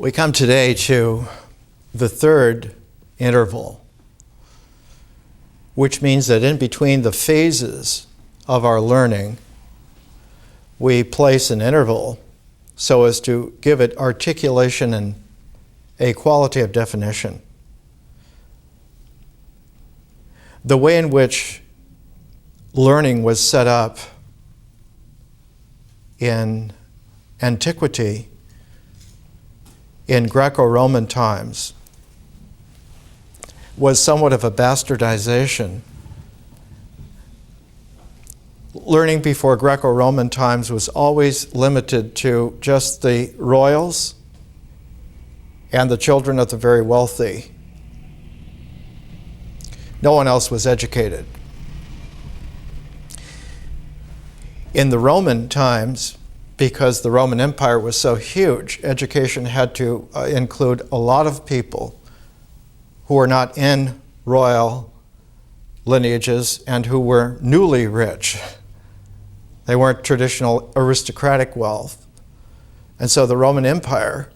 We come today to the third interval, which means that in between the phases of our learning, we place an interval so as to give it articulation and a quality of definition. The way in which learning was set up in antiquity, in Greco-Roman times, was somewhat of a bastardization. Learning before Greco-Roman times was always limited to just the royals and the children of the very wealthy. No one else was educated. In the Roman times, because the Roman Empire was so huge, education had to include a lot of people who were not in royal lineages and who were newly rich. They weren't traditional aristocratic wealth. And so the Roman Empire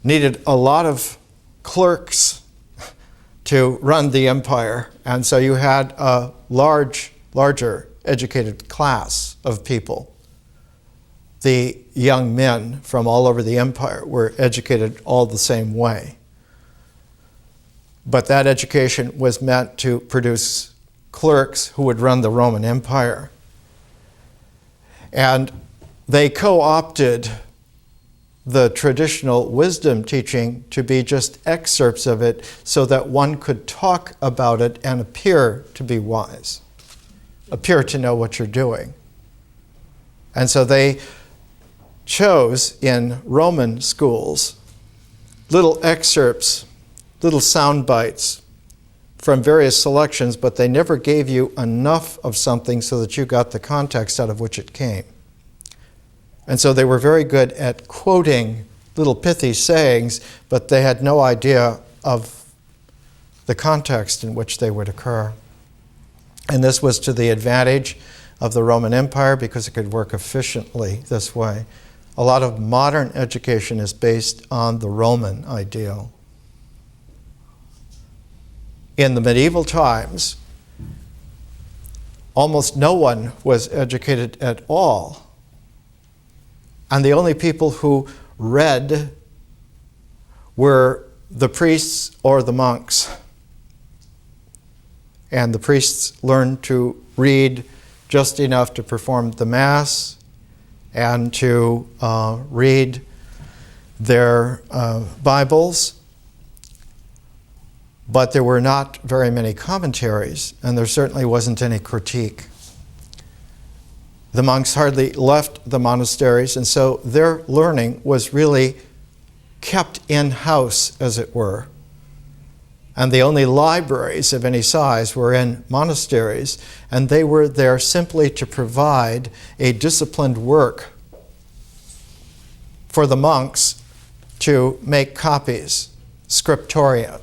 needed a lot of clerks to run the empire. And so you had a larger educated class of people. The young men from all over the empire were educated all the same way. But that education was meant to produce clerks who would run the Roman Empire. And they co-opted the traditional wisdom teaching to be just excerpts of it so that one could talk about it and appear to be wise, appear to know what you're doing. And so they chose in Roman schools little excerpts, little sound bites from various selections, but they never gave you enough of something so that you got the context out of which it came. And so they were very good at quoting little pithy sayings, but they had no idea of the context in which they would occur. And this was to the advantage of the Roman Empire because it could work efficiently this way. A lot of modern education is based on the Roman ideal. In the medieval times, almost no one was educated at all. And the only people who read were the priests or the monks. And the priests learned to read just enough to perform the Mass and to read their Bibles. But there were not very many commentaries, and there certainly wasn't any critique. The monks hardly left the monasteries, and so their learning was really kept in-house, as it were. And the only libraries of any size were in monasteries, and they were there simply to provide a disciplined work for the monks to make copies, scriptoria.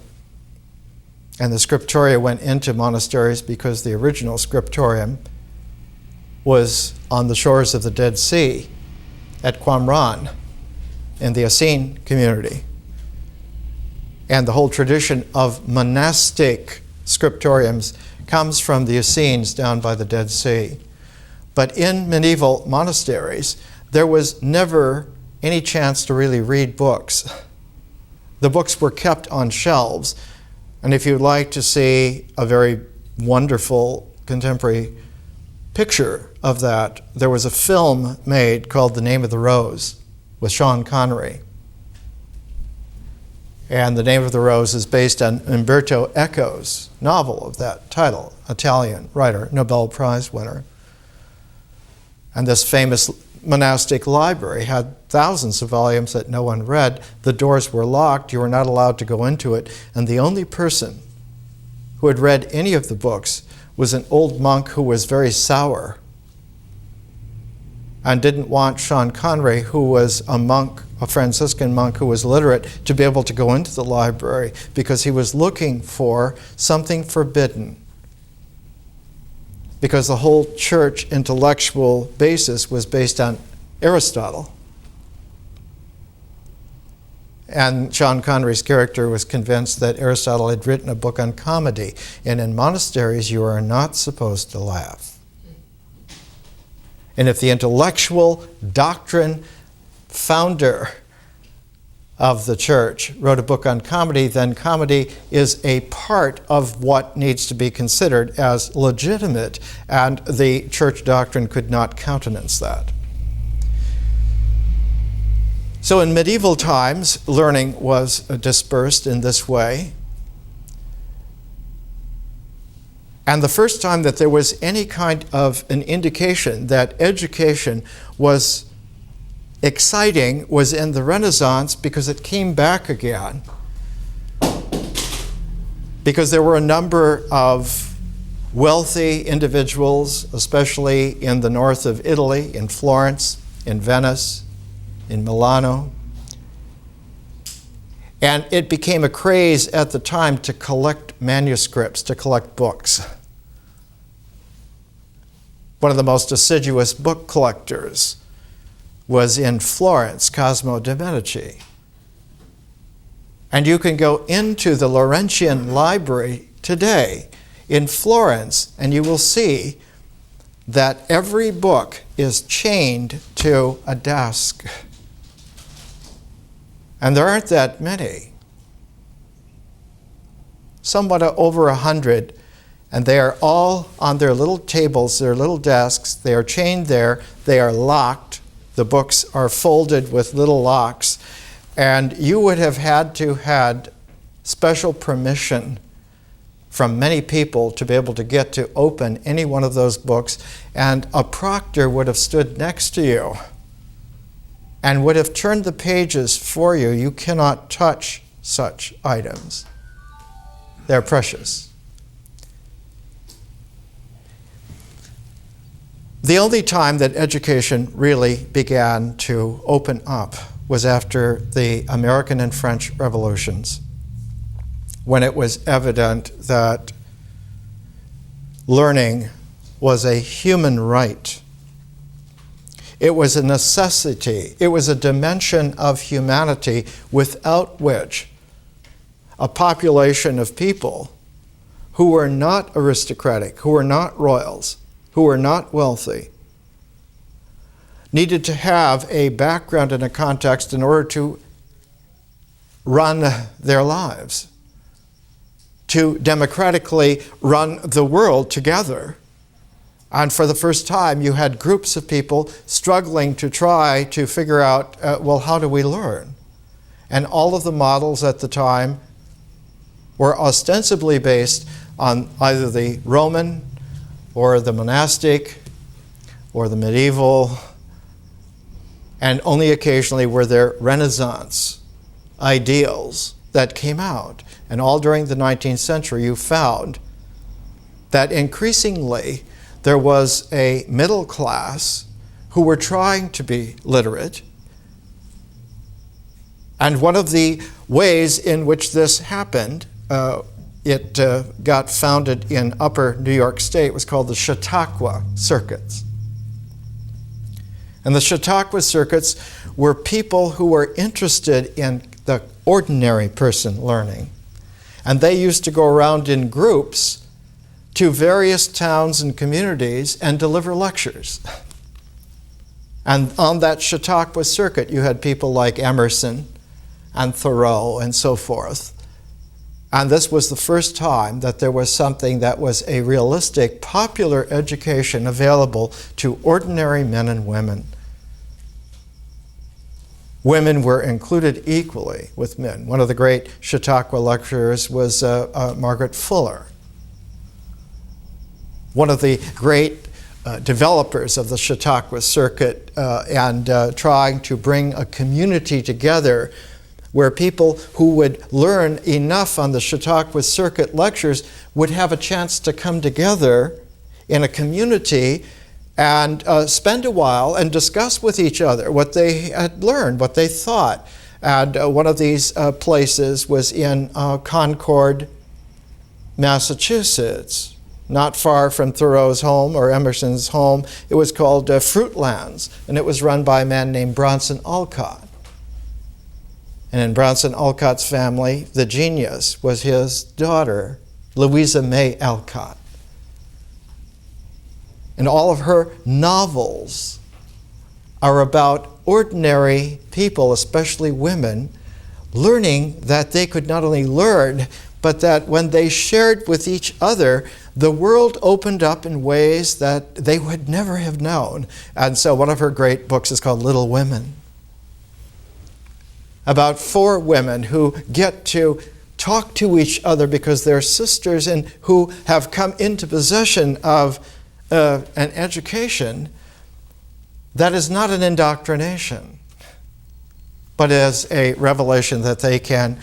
And the scriptoria went into monasteries because the original scriptorium was on the shores of the Dead Sea at Qumran in the Essene community. And the whole tradition of monastic scriptoriums comes from the Essenes down by the Dead Sea. But in medieval monasteries, there was never any chance to really read books. The books were kept on shelves. And if you'd like to see a very wonderful contemporary picture of that, there was a film made called The Name of the Rose with Sean Connery. And The Name of the Rose is based on Umberto Eco's novel of that title, Italian writer, Nobel Prize winner. And this famous monastic library had thousands of volumes that no one read. The doors were locked. You were not allowed to go into it. And the only person who had read any of the books was an old monk who was very sour and didn't want Sean Connery, who was a monk, a Franciscan monk who was literate, to be able to go into the library because he was looking for something forbidden. Because the whole church intellectual basis was based on Aristotle. And Sean Connery's character was convinced that Aristotle had written a book on comedy. And in monasteries, you are not supposed to laugh. And if the intellectual doctrine founder of the church wrote a book on comedy, then comedy is a part of what needs to be considered as legitimate, and the church doctrine could not countenance that. So in medieval times, learning was dispersed in this way. And the first time that there was any kind of an indication that education was exciting was in the Renaissance, because it came back again. Because there were a number of wealthy individuals, especially in the north of Italy, in Florence, in Venice, in Milano. And it became a craze at the time to collect manuscripts, to collect books. One of the most assiduous book collectors was in Florence, Cosimo de' Medici. And you can go into the Laurentian Library today in Florence, and you will see that every book is chained to a desk. And there aren't that many. Somewhat over 100, and they are all on their little tables, their little desks. They are chained there. They are locked. The books are folded with little locks. And you would have had to had special permission from many people to be able to get to open any one of those books. And a proctor would have stood next to you and would have turned the pages for you. You cannot touch such items. They're precious. The only time that education really began to open up was after the American and French revolutions, when it was evident that learning was a human right. It was a necessity. It was a dimension of humanity without which a population of people who were not aristocratic, who were not royals, who were not wealthy, needed to have a background and a context in order to run their lives, to democratically run the world together. And for the first time, you had groups of people struggling to try to figure out, well, how do we learn? And all of the models at the time were ostensibly based on either the Roman or the monastic or the medieval, and only occasionally were there Renaissance ideals that came out. And all during the 19th century, you found that increasingly there was a middle class who were trying to be literate. And one of the ways in which this happened, it got founded in upper New York State, was called the Chautauqua Circuits. And the Chautauqua Circuits were people who were interested in the ordinary person learning. And they used to go around in groups to various towns and communities and deliver lectures. And on that Chautauqua Circuit, you had people like Emerson and Thoreau and so forth. And this was the first time that there was something that was a realistic, popular education available to ordinary men and women. Women were included equally with men. One of the great Chautauqua lecturers was Margaret Fuller. One of the great developers of the Chautauqua Circuit and trying to bring a community together where people who would learn enough on the Chautauqua Circuit lectures would have a chance to come together in a community and spend a while and discuss with each other what they had learned, what they thought. And one of these places was in Concord, Massachusetts, not far from Thoreau's home or Emerson's home. It was called Fruitlands, and it was run by a man named Bronson Alcott. And in Brownson Alcott's family, the genius was his daughter, Louisa May Alcott. And all of her novels are about ordinary people, especially women, learning that they could not only learn, but that when they shared with each other, the world opened up in ways that they would never have known. And so one of her great books is called Little Women, about 4 women who get to talk to each other because they're sisters and who have come into possession of an education that is not an indoctrination, but is a revelation that they can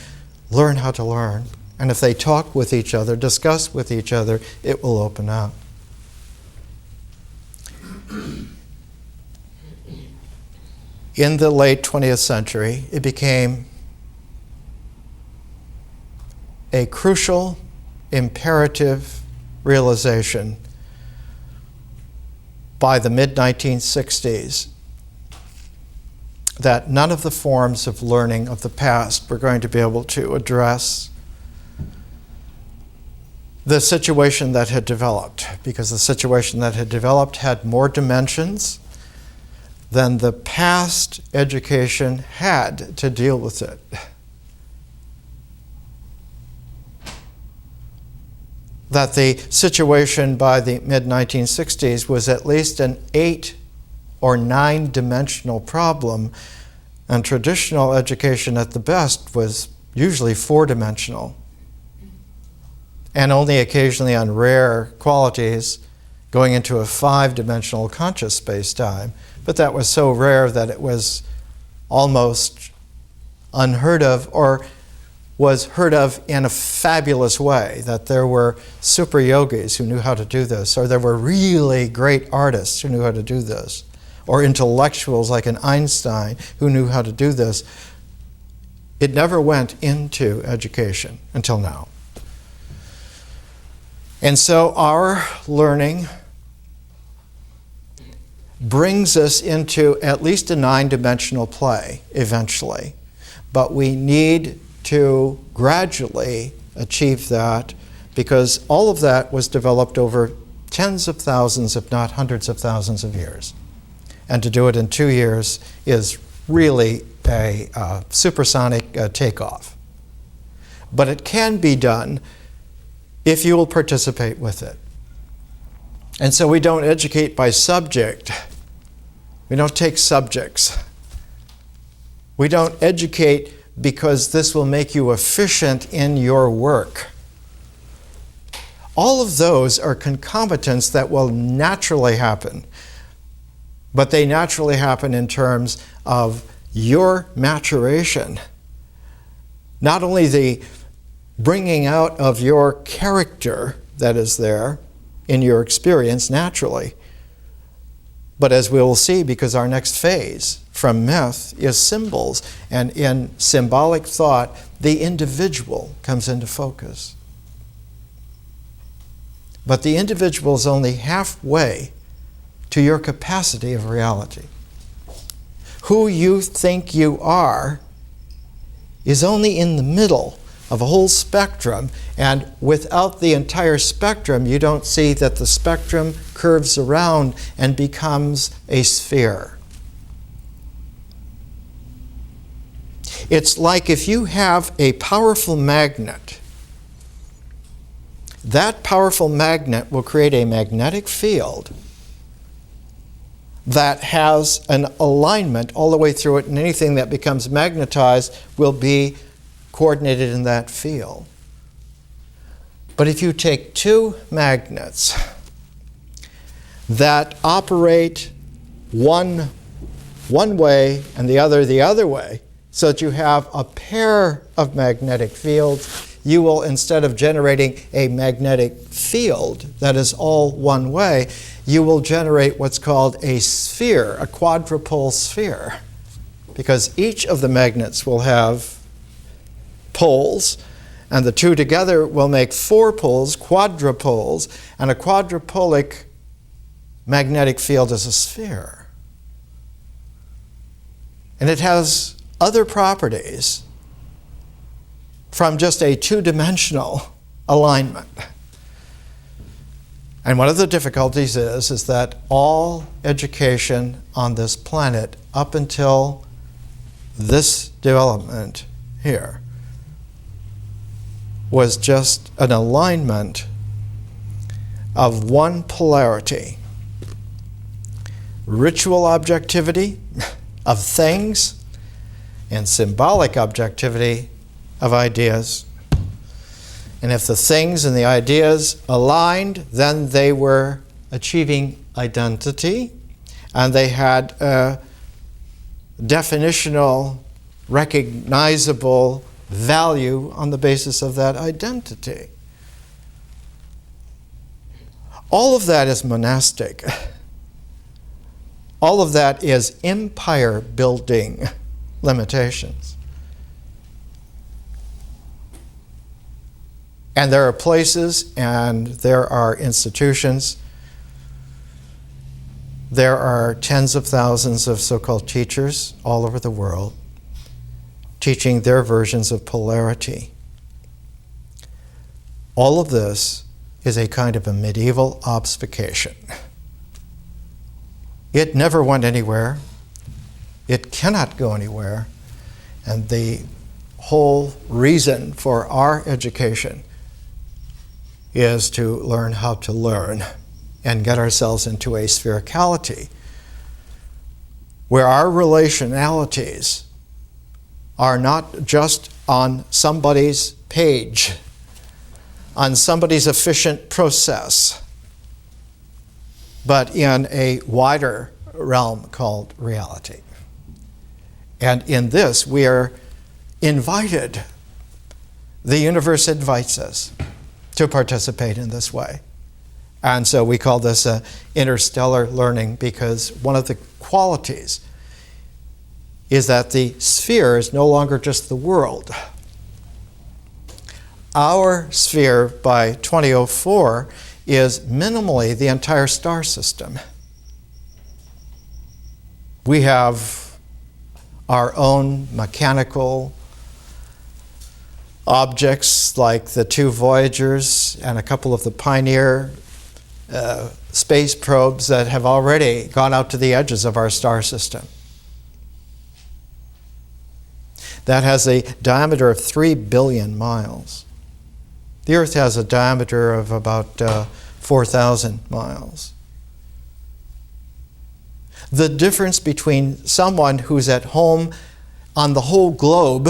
learn how to learn. And if they talk with each other, discuss with each other, it will open up. In the late 20th century, it became a crucial, imperative realization by the mid-1960s that none of the forms of learning of the past were going to be able to address the situation that had developed, because the situation that had developed had more dimensions than the past education had to deal with it. That the situation by the mid-1960s was at least an 8 or 9-dimensional problem, and traditional education at the best was usually 4-dimensional, and only occasionally on rare qualities going into a 5-dimensional conscious space-time. But that was so rare that it was almost unheard of, or was heard of in a fabulous way, that there were super yogis who knew how to do this, or there were really great artists who knew how to do this, or intellectuals like an Einstein who knew how to do this. It never went into education until now. And so our learning brings us into at least a 9-dimensional play eventually, but we need to gradually achieve that, because all of that was developed over tens of thousands, if not hundreds of thousands of years. And to do it in 2 years is really a supersonic takeoff. But it can be done if you will participate with it. And so we don't educate by subject. We don't take subjects. We don't educate because this will make you efficient in your work. All of those are concomitants that will naturally happen, but they naturally happen in terms of your maturation. Not only the bringing out of your character that is there in your experience naturally, but as we will see, because our next phase from myth is symbols, and in symbolic thought, the individual comes into focus. But the individual is only halfway to your capacity of reality. Who you think you are is only in the middle of a whole spectrum, and without the entire spectrum, you don't see that the spectrum curves around and becomes a sphere. It's like if you have a powerful magnet, that powerful magnet will create a magnetic field that has an alignment all the way through it, and anything that becomes magnetized will be coordinated in that field. But if you take 2 magnets that operate one way and the other way, so that you have a pair of magnetic fields, you will, instead of generating a magnetic field that is all one way, you will generate what's called a sphere, a quadrupole sphere, because each of the magnets will have poles, and the 2 together will make 4 poles, quadrupoles, and a quadrupolic magnetic field is a sphere. And it has other properties from just a two-dimensional alignment. And one of the difficulties is that all education on this planet up until this development here was just an alignment of one polarity. Ritual objectivity of things and symbolic objectivity of ideas. And if the things and the ideas aligned, then they were achieving identity, and they had a definitional, recognizable value on the basis of that identity. All of that is monastic. All of that is empire-building limitations. And there are places and there are institutions. There are tens of thousands of so-called teachers all over the world teaching their versions of polarity. All of this is a kind of a medieval obfuscation. It never went anywhere. It cannot go anywhere. And the whole reason for our education is to learn how to learn and get ourselves into a sphericality where our relationalities are not just on somebody's page, on somebody's efficient process, but in a wider realm called reality. And in this, we are invited. The universe invites us to participate in this way. And so we call this interstellar learning, because one of the qualities is that the sphere is no longer just the world. Our sphere by 2004 is minimally the entire star system. We have our own mechanical objects like the two Voyagers and a couple of the Pioneer space probes that have already gone out to the edges of our star system. That has a diameter of 3 billion miles. The Earth has a diameter of about 4,000 miles. The difference between someone who's at home on the whole globe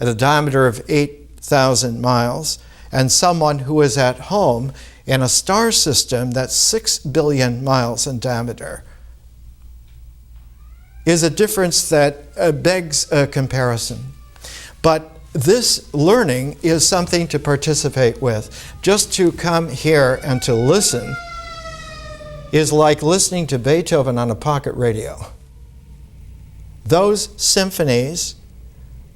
at a diameter of 8,000 miles and someone who is at home in a star system that's 6 billion miles in diameter is a difference that begs a comparison. But this learning is something to participate with. Just to come here and to listen is like listening to Beethoven on a pocket radio. Those symphonies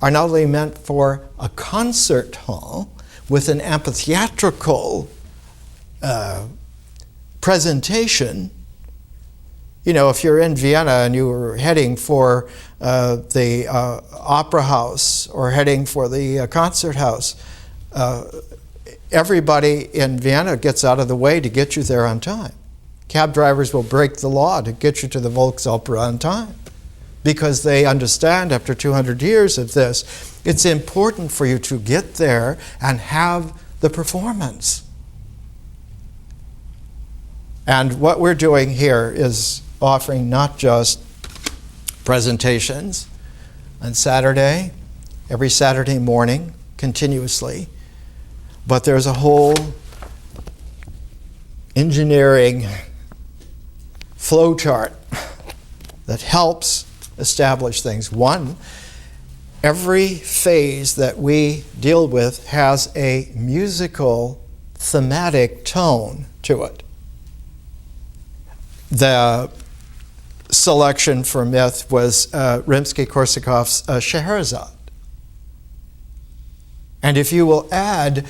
are not only meant for a concert hall with an amphitheatrical presentation. You know, if you're in Vienna and you were heading for the opera house or heading for the concert house, everybody in Vienna gets out of the way to get you there on time. Cab drivers will break the law to get you to the Volksoper on time because they understand after 200 years of this, it's important for you to get there and have the performance. And what we're doing here is offering not just presentations on Saturday, every Saturday morning, continuously, but there's a whole engineering flow chart that helps establish things. One, every phase that we deal with has a musical, thematic tone to it. The selection for myth was Rimsky-Korsakov's Scheherazade. And if you will add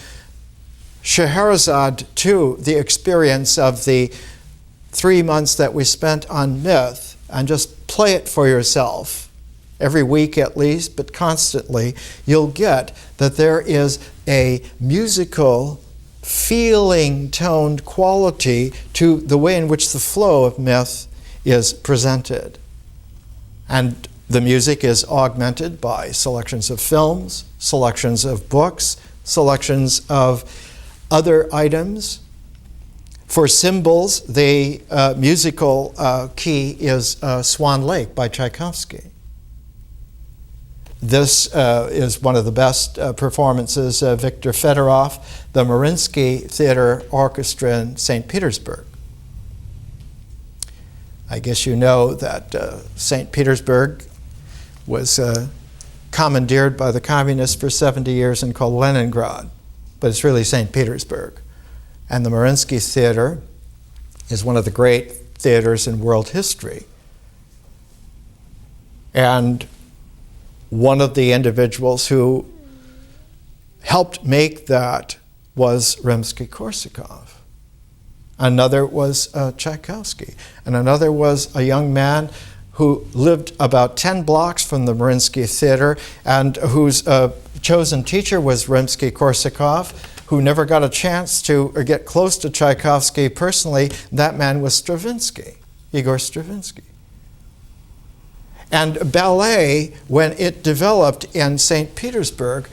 Scheherazade to the experience of the 3 months that we spent on myth and just play it for yourself every week at least, but constantly, you'll get that there is a musical, feeling toned quality to the way in which the flow of myth is presented. And the music is augmented by selections of films, selections of books, selections of other items. For cymbals, the musical key is Swan Lake by Tchaikovsky. This is one of the best performances of Viktor Fedorov, the Mariinsky Theater Orchestra in St. Petersburg. I guess you know that St. Petersburg was commandeered by the communists for 70 years and called Leningrad, but it's really St. Petersburg. And the Mariinsky Theater is one of the great theaters in world history. And one of the individuals who helped make that was Rimsky-Korsakov. Another was Tchaikovsky. And another was a young man who lived about 10 blocks from the Mariinsky Theater and whose chosen teacher was Rimsky-Korsakov, who never got a chance to get close to Tchaikovsky personally. That man was Stravinsky, Igor Stravinsky. And ballet, when it developed in St. Petersburg,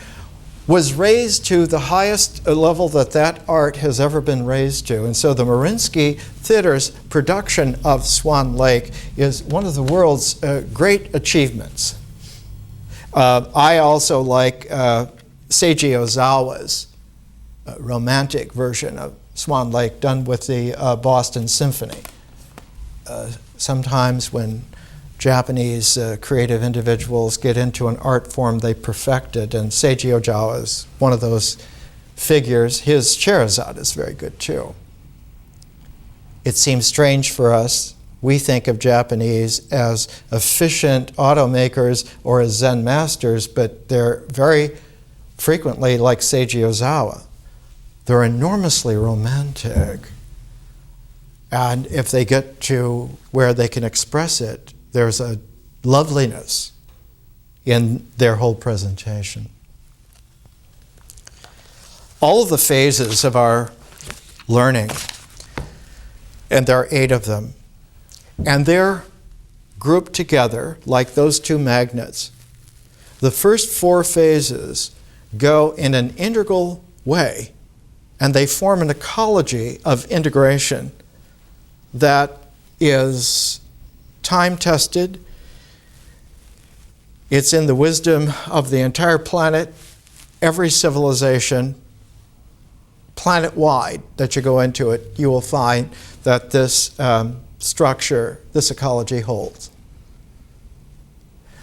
was raised to the highest level that that art has ever been raised to. And so the Mariinsky Theater's production of Swan Lake is one of the world's great achievements. I also like Seiji Ozawa's romantic version of Swan Lake done with the Boston Symphony. Sometimes when Japanese creative individuals get into an art form, they perfect it, and Seiji Ozawa is one of those figures. His Scheherazade is very good too. It seems strange for us. We think of Japanese as efficient automakers or as Zen masters, but they're very frequently like Seiji Ozawa. They're enormously romantic. And if they get to where they can express it, there's a loveliness in their whole presentation. All of the phases of our learning, and there are 8 of them, and they're grouped together like those two magnets. The first 4 phases go in an integral way, and they form an ecology of integration that is time-tested. It's in the wisdom of the entire planet, every civilization, planet-wide that you go into it, you will find that this structure, this ecology holds.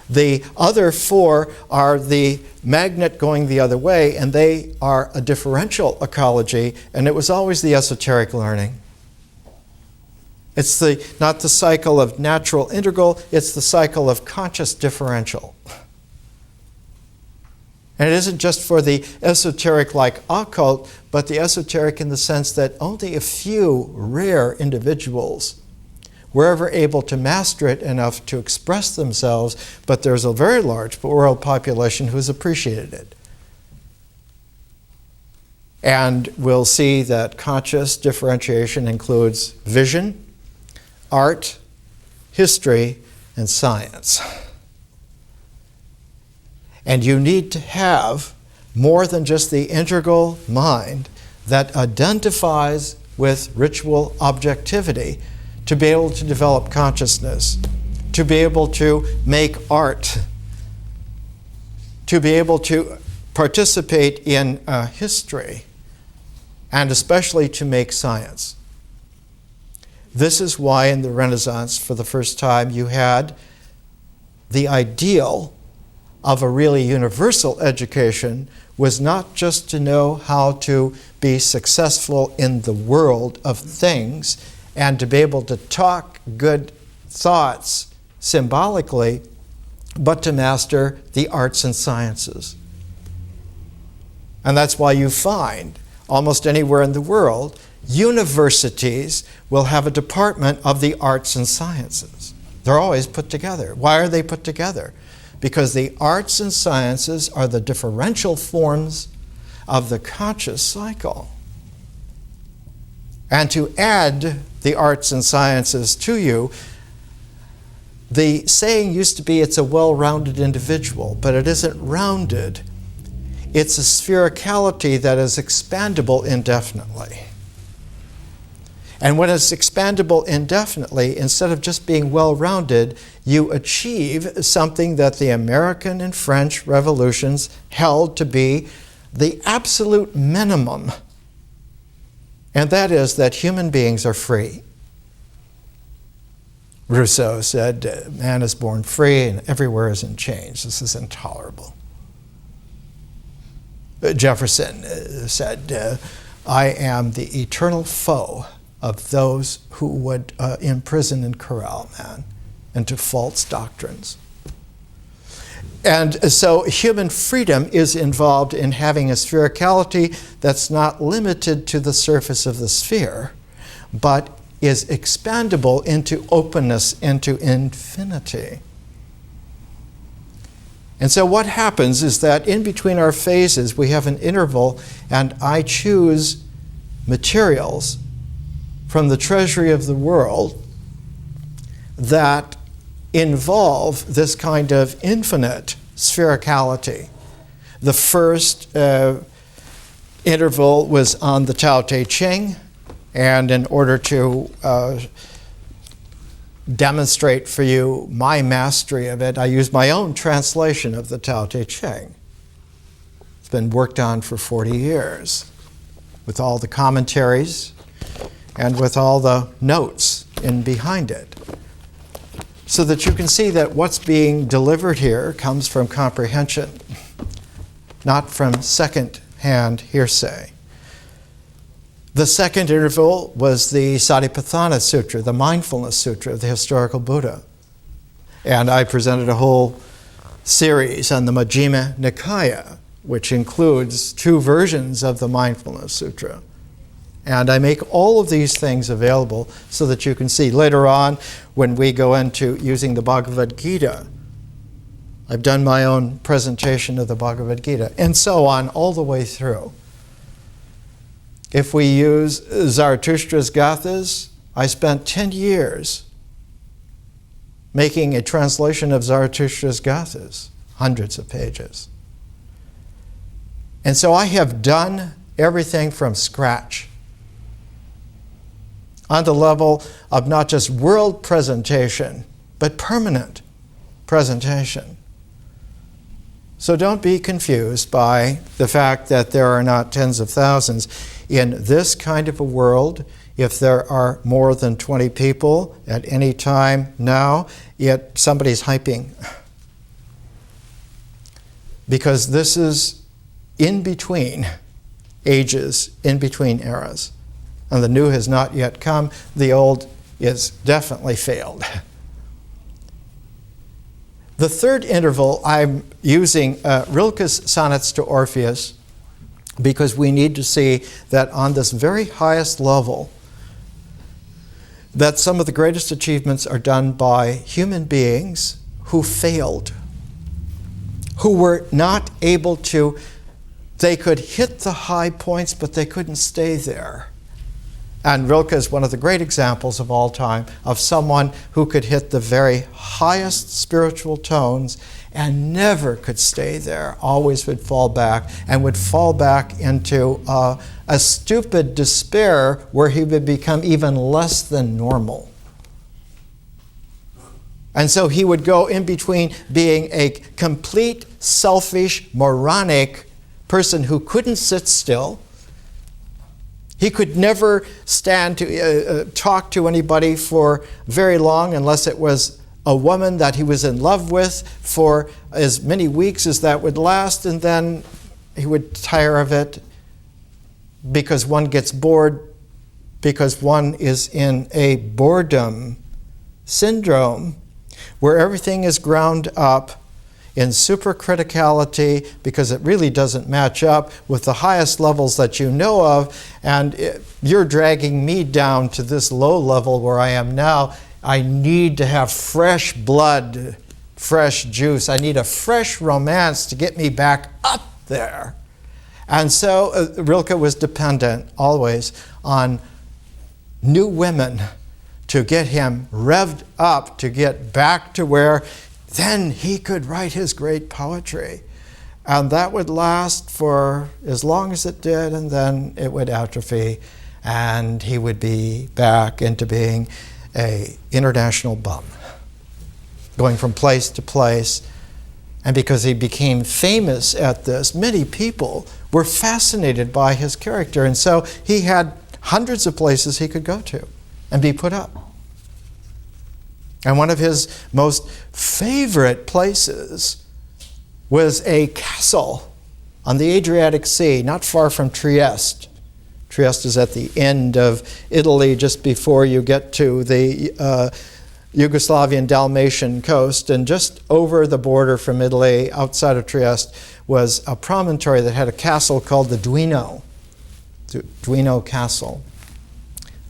The other 4 are the magnet going the other way, and they are a differential ecology, and it was always the esoteric learning. It's not the cycle of natural integral, it's the cycle of conscious differential. And it isn't just for the esoteric like occult, but the esoteric in the sense that only a few rare individuals were ever able to master it enough to express themselves, but there's a very large world population who's appreciated it. And we'll see that conscious differentiation includes vision, art, history, and science. And you need to have more than just the integral mind that identifies with ritual objectivity to be able to develop consciousness, to be able to make art, to be able to participate in history, and especially to make science. This is why in the Renaissance, for the first time, you had the ideal of a really universal education was not just to know how to be successful in the world of things and to be able to talk good thoughts symbolically, but to master the arts and sciences. And that's why you find almost anywhere in the world, universities will have a department of the arts and sciences. They're always put together. Why are they put together? because the arts and sciences are the differential forms of the conscious cycle. And to add the arts and sciences to you, the saying used to be it's a well-rounded individual, but it isn't rounded. It's a sphericality that is expandable indefinitely. And when it's expandable indefinitely, instead of just being well-rounded, you achieve something that the American and French revolutions held to be the absolute minimum. And that is that human beings are free. Rousseau said, man is born free and everywhere is in chains. This is intolerable. Jefferson said, I am the eternal foe of those who would imprison and corral man into false doctrines. And so human freedom is involved in having a sphericality that's not limited to the surface of the sphere, but is expandable into openness, into infinity. And so what happens is that in between our phases, we have an interval, and I choose materials from the treasury of the world that involve this kind of infinite sphericality. The first interval was on the Tao Te Ching, and in order to demonstrate for you my mastery of it, I used my own translation of the Tao Te Ching. It's been worked on for 40 years with all the commentaries and with all the notes in behind it, so that you can see that what's being delivered here comes from comprehension, not from second-hand hearsay. The second interval was the Satipatthana Sutra, the Mindfulness Sutra of the historical Buddha. And I presented a whole series on the Majjhima Nikaya, which includes 2 versions of the Mindfulness Sutra. And I make all of these things available so that you can see. Later on, when we go into using the Bhagavad Gita, I've done my own presentation of the Bhagavad Gita, and so on all the way through. If we use Zarathustra's Gathas, I spent 10 years making a translation of Zarathustra's Gathas, hundreds of pages. And so I have done everything from scratch on the level of not just world presentation, but permanent presentation. So don't be confused by the fact that there are not tens of thousands. In this kind of a world, if there are more than 20 people at any time now, yet somebody's hyping. Because this is in between ages, in between eras. And the new has not yet come. The old is definitely failed. The third interval, I'm using Rilke's Sonnets to Orpheus, because we need to see that on this very highest level, that some of the greatest achievements are done by human beings who failed, who were not able to, they could hit the high points, but they couldn't stay there. And Rilke is one of the great examples of all time of someone who could hit the very highest spiritual tones and never could stay there, always would fall back, and would fall back into a stupid despair where he would become even less than normal. And so he would go in between being a complete, selfish, moronic person who couldn't sit still. He could never stand to talk to anybody for very long unless it was a woman that he was in love with for as many weeks as that would last, and then he would tire of it because one gets bored, because one is in a boredom syndrome where everything is ground up in supercriticality because it really doesn't match up with the highest levels that you know of, and you're dragging me down to this low level where I am now. I need to have fresh blood fresh juice. I need a fresh romance to get me back up there. And so Rilke was dependent always on new women to get him revved up, to get back to where then he could write his great poetry. And that would last for as long as it did, and then it would atrophy, and he would be back into being an international bum, going from place to place. And because he became famous at this, many people were fascinated by his character. And so he had hundreds of places he could go to and be put up. And one of his most favorite places was a castle on the Adriatic Sea, not far from Trieste. Trieste is at the end of Italy, just before you get to the Yugoslavian Dalmatian coast, and just over the border from Italy, outside of Trieste, was a promontory that had a castle called the Duino, Duino Castle,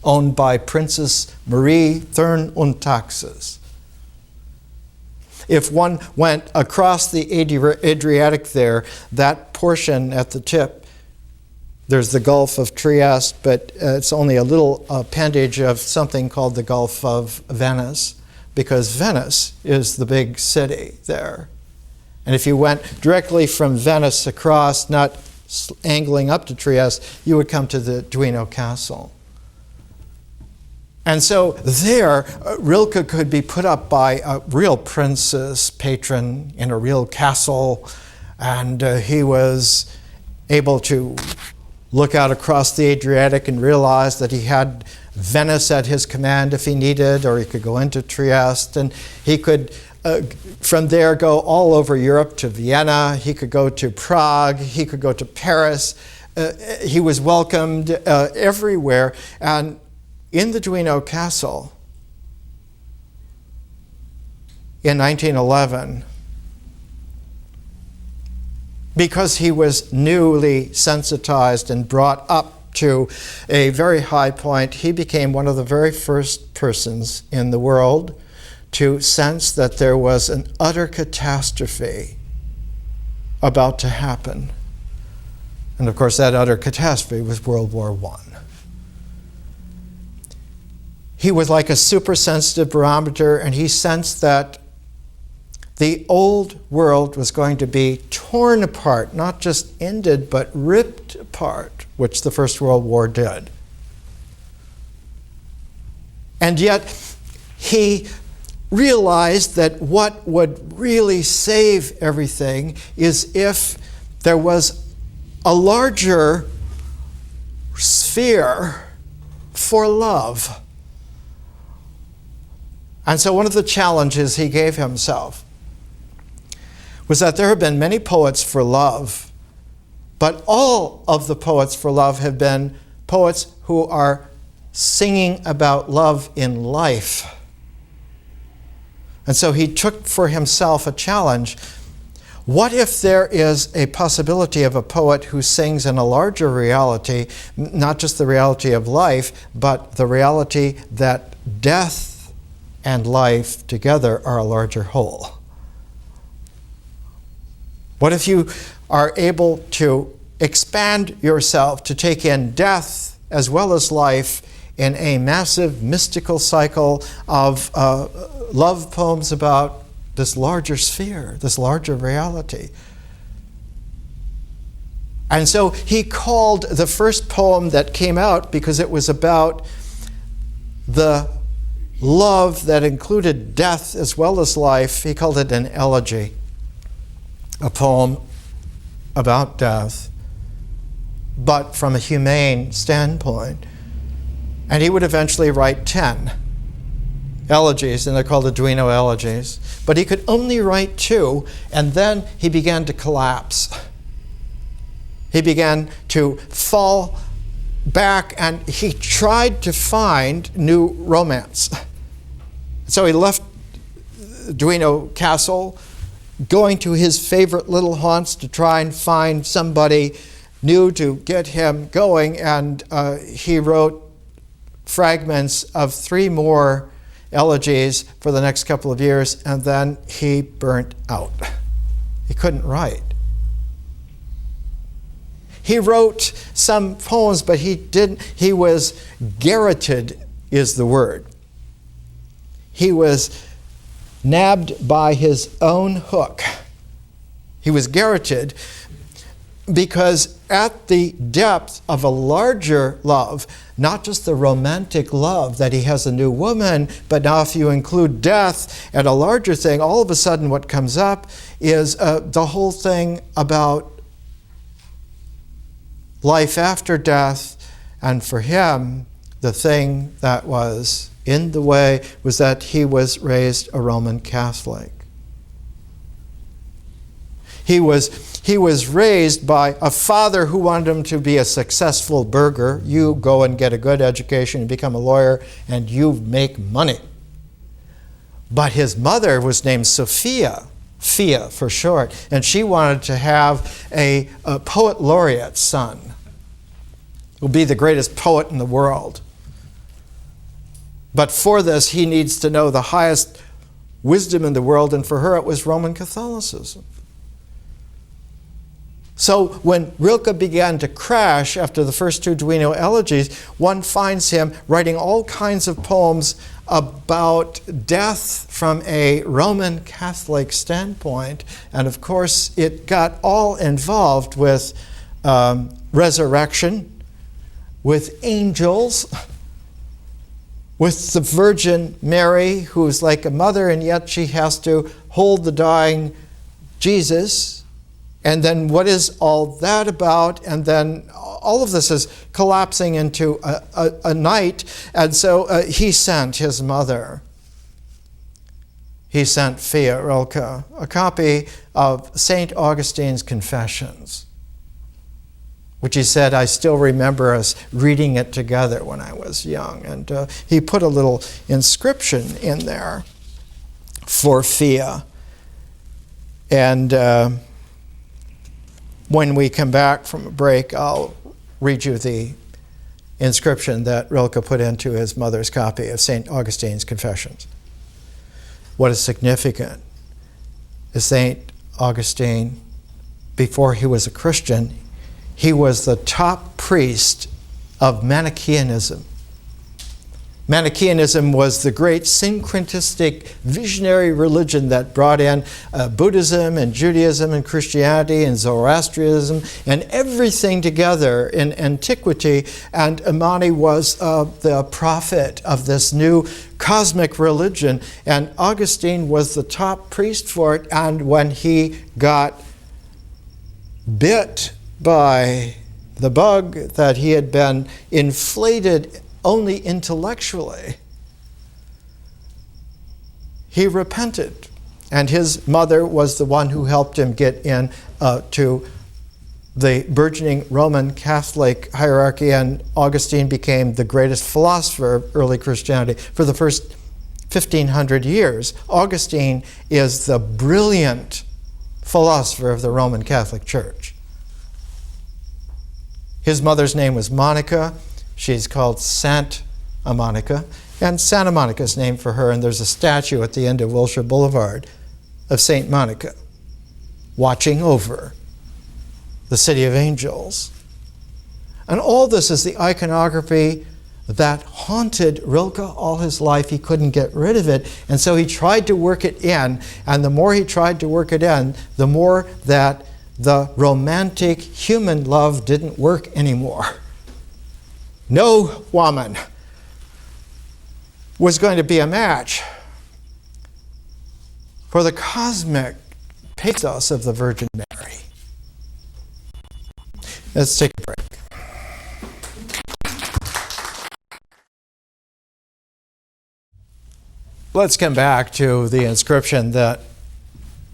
owned by Princess Marie Thurn und Taxis. If one went across the Adriatic there, that portion at the tip, there's the Gulf of Trieste, but it's only a little appendage of something called the Gulf of Venice, because Venice is the big city there. And if you went directly from Venice across, not angling up to Trieste, you would come to the Duino Castle. And so there, Rilke could be put up by a real princess patron in a real castle, and he was able to look out across the Adriatic and realize that he had Venice at his command if he needed, or he could go into Trieste, and he could from there go all over Europe to Vienna. He could go to Prague. He could go to Paris. He was welcomed everywhere. And in the Duino Castle, in 1911, because he was newly sensitized and brought up to a very high point, he became one of the very first persons in the world to sense that there was an utter catastrophe about to happen. And of course, that utter catastrophe was World War I. He was like a supersensitive barometer, and he sensed that the old world was going to be torn apart, not just ended, but ripped apart, which the First World War did. And yet, he realized that what would really save everything is if there was a larger sphere for love. And so one of the challenges he gave himself was that there have been many poets for love, but all of the poets for love have been poets who are singing about love in life. And so he took for himself a challenge. What if there is a possibility of a poet who sings in a larger reality, not just the reality of life, but the reality that death and life together are a larger whole? What if you are able to expand yourself to take in death as well as life in a massive mystical cycle of love poems about this larger sphere, this larger reality? And so he called the first poem that came out, because it was about the love that included death as well as life, he called it an elegy, a poem about death, but from a humane standpoint. And he would eventually write 10 elegies, and they're called the Duino elegies. But he could only write 2, and then he began to collapse. He began to fall back, and he tried to find new romance. So he left Duino Castle, going to his favorite little haunts to try and find somebody new to get him going, and he wrote fragments of 3 more elegies for the next couple of years, and then he burnt out. He couldn't write. He wrote some poems, but he was garroted is the word. He was nabbed by his own hook. He was garroted because at the depth of a larger love, not just the romantic love that he has a new woman, but now if you include death and a larger thing, all of a sudden what comes up is the whole thing about life after death. And for him, the thing that was in the way was that he was raised a Roman Catholic. He was raised by a father who wanted him to be a successful burgher. You go and get a good education and become a lawyer, and you make money. But his mother was named Sophia, Fia for short, and she wanted to have a poet laureate son who would be the greatest poet in the world. But for this, he needs to know the highest wisdom in the world, and for her it was Roman Catholicism. So when Rilke began to crash after the first two Duino elegies, one finds him writing all kinds of poems about death from a Roman Catholic standpoint. And of course, it got all involved with resurrection, with angels, with the Virgin Mary, who's like a mother, and yet she has to hold the dying Jesus. And then what is all that about? And then all of this is collapsing into a night. And so he sent his mother. He sent Fia Rilke a copy of St. Augustine's Confessions, which he said, I still remember us reading it together when I was young. And he put a little inscription in there for Fia. And when we come back from a break, I'll read you the inscription that Rilke put into his mother's copy of St. Augustine's Confessions. What is significant is St. Augustine, before he was a Christian, he was the top priest of Manichaeanism. Manichaeanism was the great syncretistic visionary religion that brought in Buddhism and Judaism and Christianity and Zoroastrianism and everything together in antiquity. And Imani was the prophet of this new cosmic religion. And Augustine was the top priest for it. And when he got bit by the bug that he had been inflated only intellectually, he repented. And his mother was the one who helped him get in to the burgeoning Roman Catholic hierarchy, and Augustine became the greatest philosopher of early Christianity for the first 1,500 years. Augustine is the brilliant philosopher of the Roman Catholic Church. His mother's name was Monica. She's called Santa Monica, and Santa Monica is named for her, and there's a statue at the end of Wilshire Boulevard of St. Monica watching over the city of angels. And all this is the iconography that haunted Rilke all his life. He couldn't get rid of it, and so he tried to work it in, and the more he tried to work it in, the more that the romantic human love didn't work anymore. No woman was going to be a match for the cosmic pathos of the Virgin Mary. Let's take a break. Let's come back to the inscription that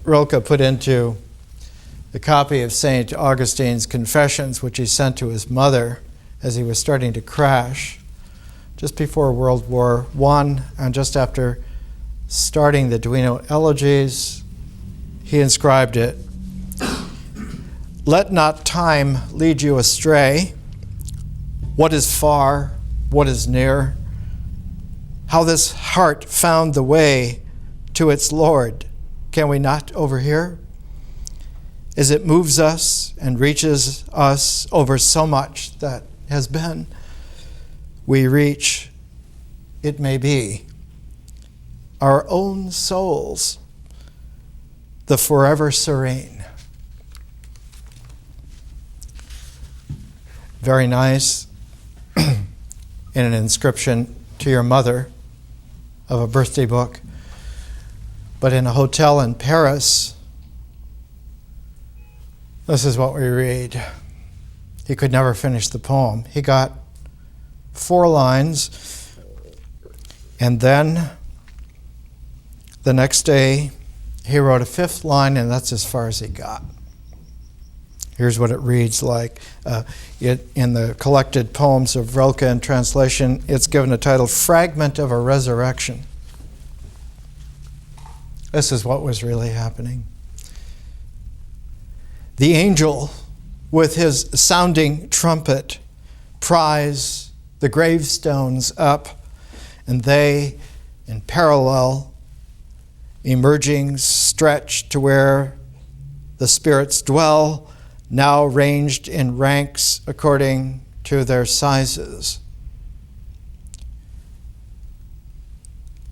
Rilke put into the copy of St. Augustine's Confessions, which he sent to his mother as he was starting to crash just before World War I, and just after starting the Duino elegies. He inscribed it, "Let not time lead you astray. What is far, what is near, how this heart found the way to its Lord, can we not overhear? As it moves us and reaches us over so much that has been, we reach, it may be, our own souls, the forever serene. Very nice, in an inscription to your mother of a birthday book. But in a hotel in Paris, this is what we read. He could never finish the poem. He got 4 lines, and then the next day he wrote a 5th line, and that's as far as he got. Here's what it reads like. In the collected poems of Rilke in translation, it's given a title, Fragment of a Resurrection. This is what was really happening. The angel, with his sounding trumpet, pries the gravestones up, and they, in parallel, emerging, stretch to where the spirits dwell, now ranged in ranks according to their sizes.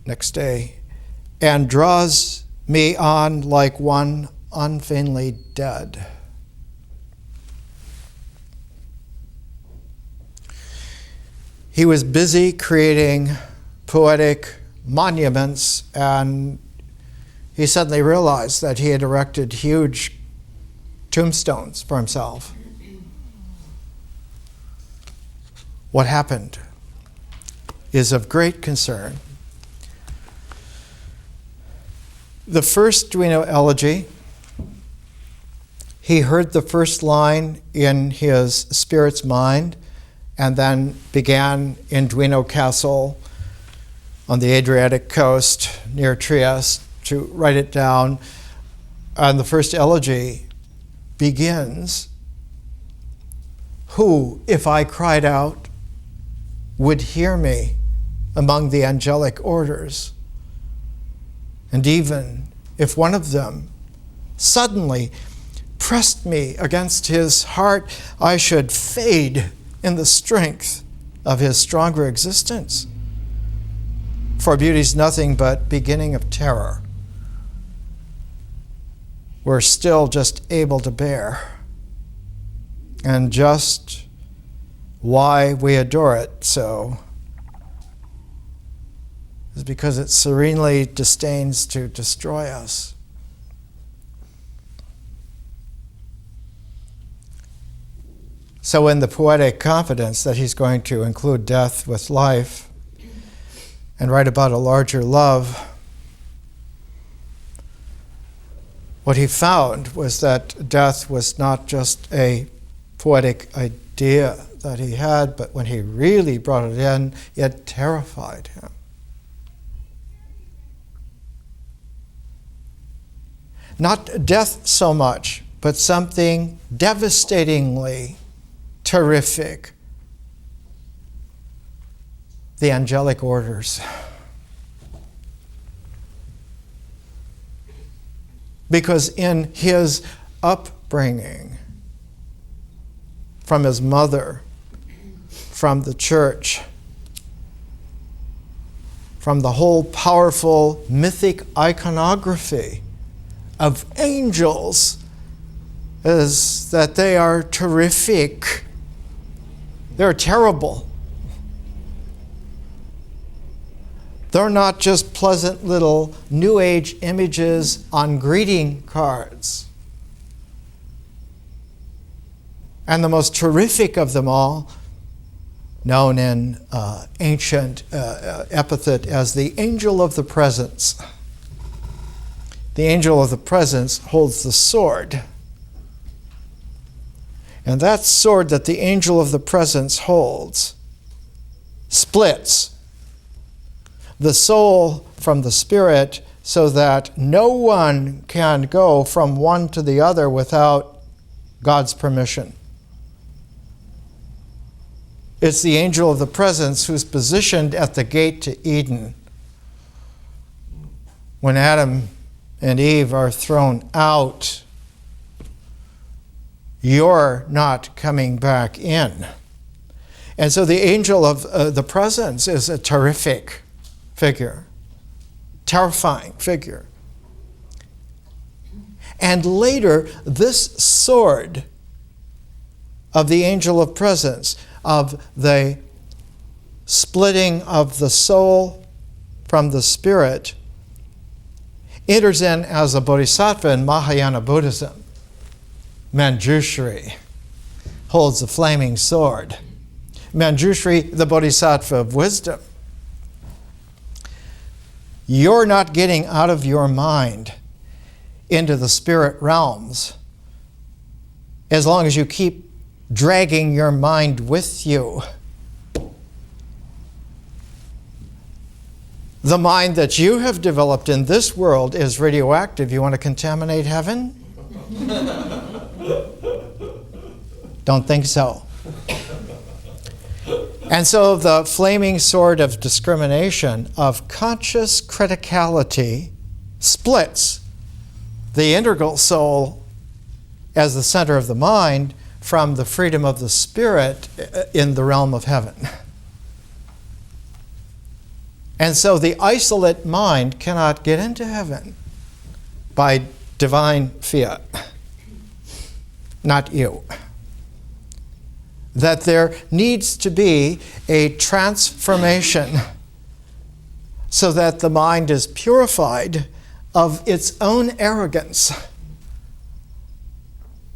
Next day, and draws me on like one unfeignedly dead. He was busy creating poetic monuments, and he suddenly realized that he had erected huge tombstones for himself. What happened is of great concern. The first Duino elegy, he heard the first line in his spirit's mind, and then began in Duino Castle on the Adriatic coast near Trieste to write it down. And the first elegy begins, "Who, if I cried out, would hear me among the angelic orders? And even if one of them suddenly pressed me against his heart, I should fade in the strength of his stronger existence. For beauty's nothing but beginning of terror. We're still just able to bear. And just why we adore it so is because it serenely disdains to destroy us." So in the poetic confidence that he's going to include death with life and write about a larger love, what he found was that death was not just a poetic idea that he had, but when he really brought it in, it terrified him. Not death so much, but something devastatingly terrific. The angelic orders. Because in his upbringing, from his mother, from the church, from the whole powerful mythic iconography of angels, is that they are terrific. They're terrible. They're not just pleasant little New Age images on greeting cards. And the most terrific of them all, known in ancient epithet as the angel of the presence. The angel of the presence holds the sword. And that sword that the angel of the presence holds splits the soul from the spirit so that no one can go from one to the other without God's permission. It's the angel of the presence who's positioned at the gate to Eden. When Adam and Eve are thrown out, you're not coming back in. And so the angel of the presence is a terrific figure, terrifying figure. And later, this sword of the angel of presence, of the splitting of the soul from the spirit, enters in as a bodhisattva in Mahayana Buddhism. Manjushri holds the flaming sword. Manjushri, the bodhisattva of wisdom. You're not getting out of your mind into the spirit realms as long as you keep dragging your mind with you. The mind that you have developed in this world is radioactive. You want to contaminate heaven? Don't think so. And so the flaming sword of discrimination, of conscious criticality, splits the integral soul as the center of the mind from the freedom of the spirit in the realm of heaven. And so the isolate mind cannot get into heaven by divine fiat. Not you. That there needs to be a transformation so that the mind is purified of its own arrogance.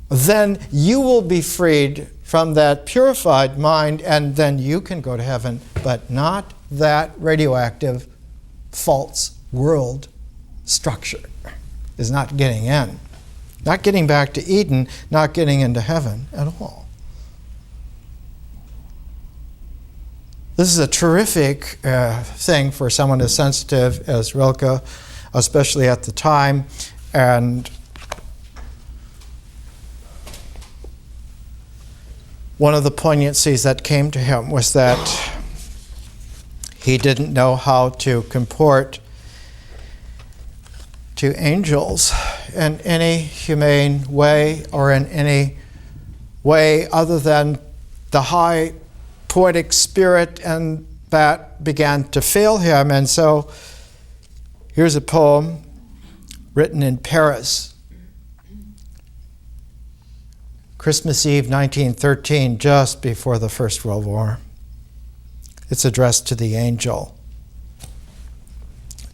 Then you will be freed from that purified mind, and then you can go to heaven, but not that radioactive false world structure is not getting in. Not getting back to Eden, not getting into heaven at all. This is a terrific thing for someone as sensitive as Rilke, especially at the time. And one of the poignancies that came to him was that he didn't know how to comport to angels in any humane way or in any way other than the high poetic spirit, and that began to fail him. And so here's a poem written in Paris, Christmas Eve 1913, just before the First World War. It's addressed to the angel,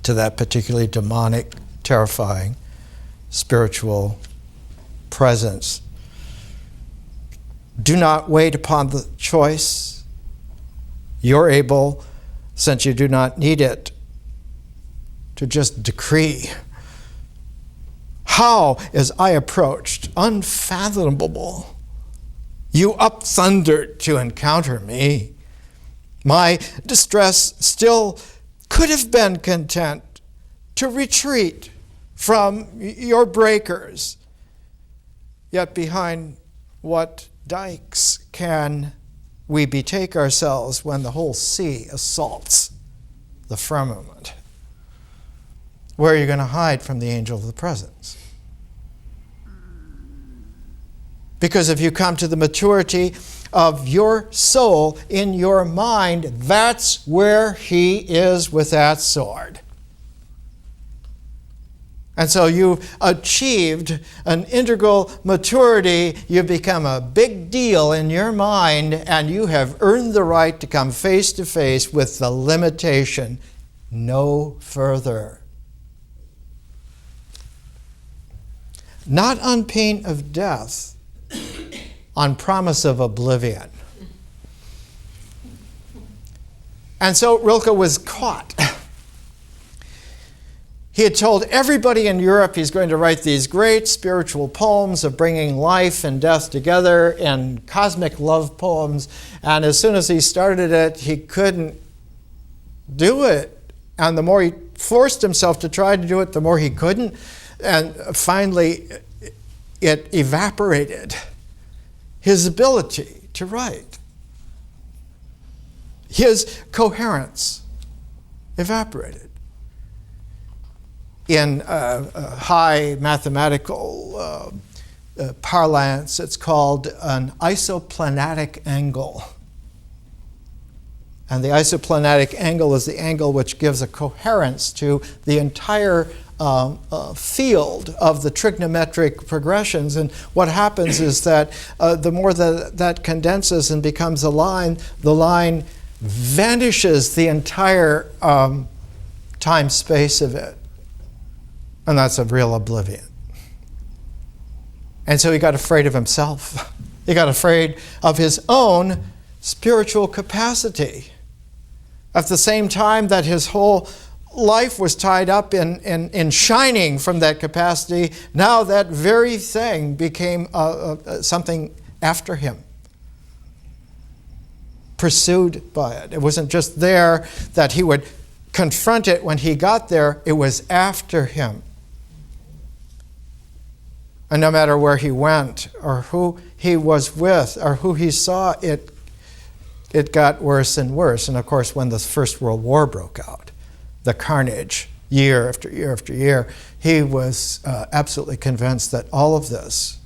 to that particularly demonic, terrifying, spiritual presence. Do not wait upon the choice. You're able, since you do not need it, to just decree. How, as I approached, unfathomable, you up-thundered to encounter me. My distress still could have been content to retreat from your breakers. Yet behind what dikes can we betake ourselves when the whole sea assaults the firmament? Where are you going to hide from the angel of the presence? Because if you come to the maturity of your soul in your mind, that's where he is with that sword. And so you've achieved an integral maturity. You've become a big deal in your mind, and you have earned the right to come face to face with the limitation, no further. Not on pain of death, on promise of oblivion. And so Rilke was caught. He had told everybody in Europe he's going to write these great spiritual poems of bringing life and death together and cosmic love poems. And as soon as he started it, he couldn't do it. And the more he forced himself to try to do it, the more he couldn't. And finally, it evaporated his ability to write. His coherence evaporated. In high mathematical parlance, it's called an isoplanatic angle. And the isoplanatic angle is the angle which gives a coherence to the entire field of the trigonometric progressions. And what happens is that the more that condenses and becomes a line, the line vanishes the entire time-space of it. And that's a real oblivion. And so he got afraid of himself. He got afraid of his own spiritual capacity. At the same time that his whole life was tied up in shining from that capacity, now that very thing became something after him, pursued by it. It wasn't just there that he would confront it when he got there, it was after him. And no matter where he went or who he was with or who he saw, it got worse and worse. And of course, when the First World War broke out, the carnage, year after year after year, he was absolutely convinced that all of this,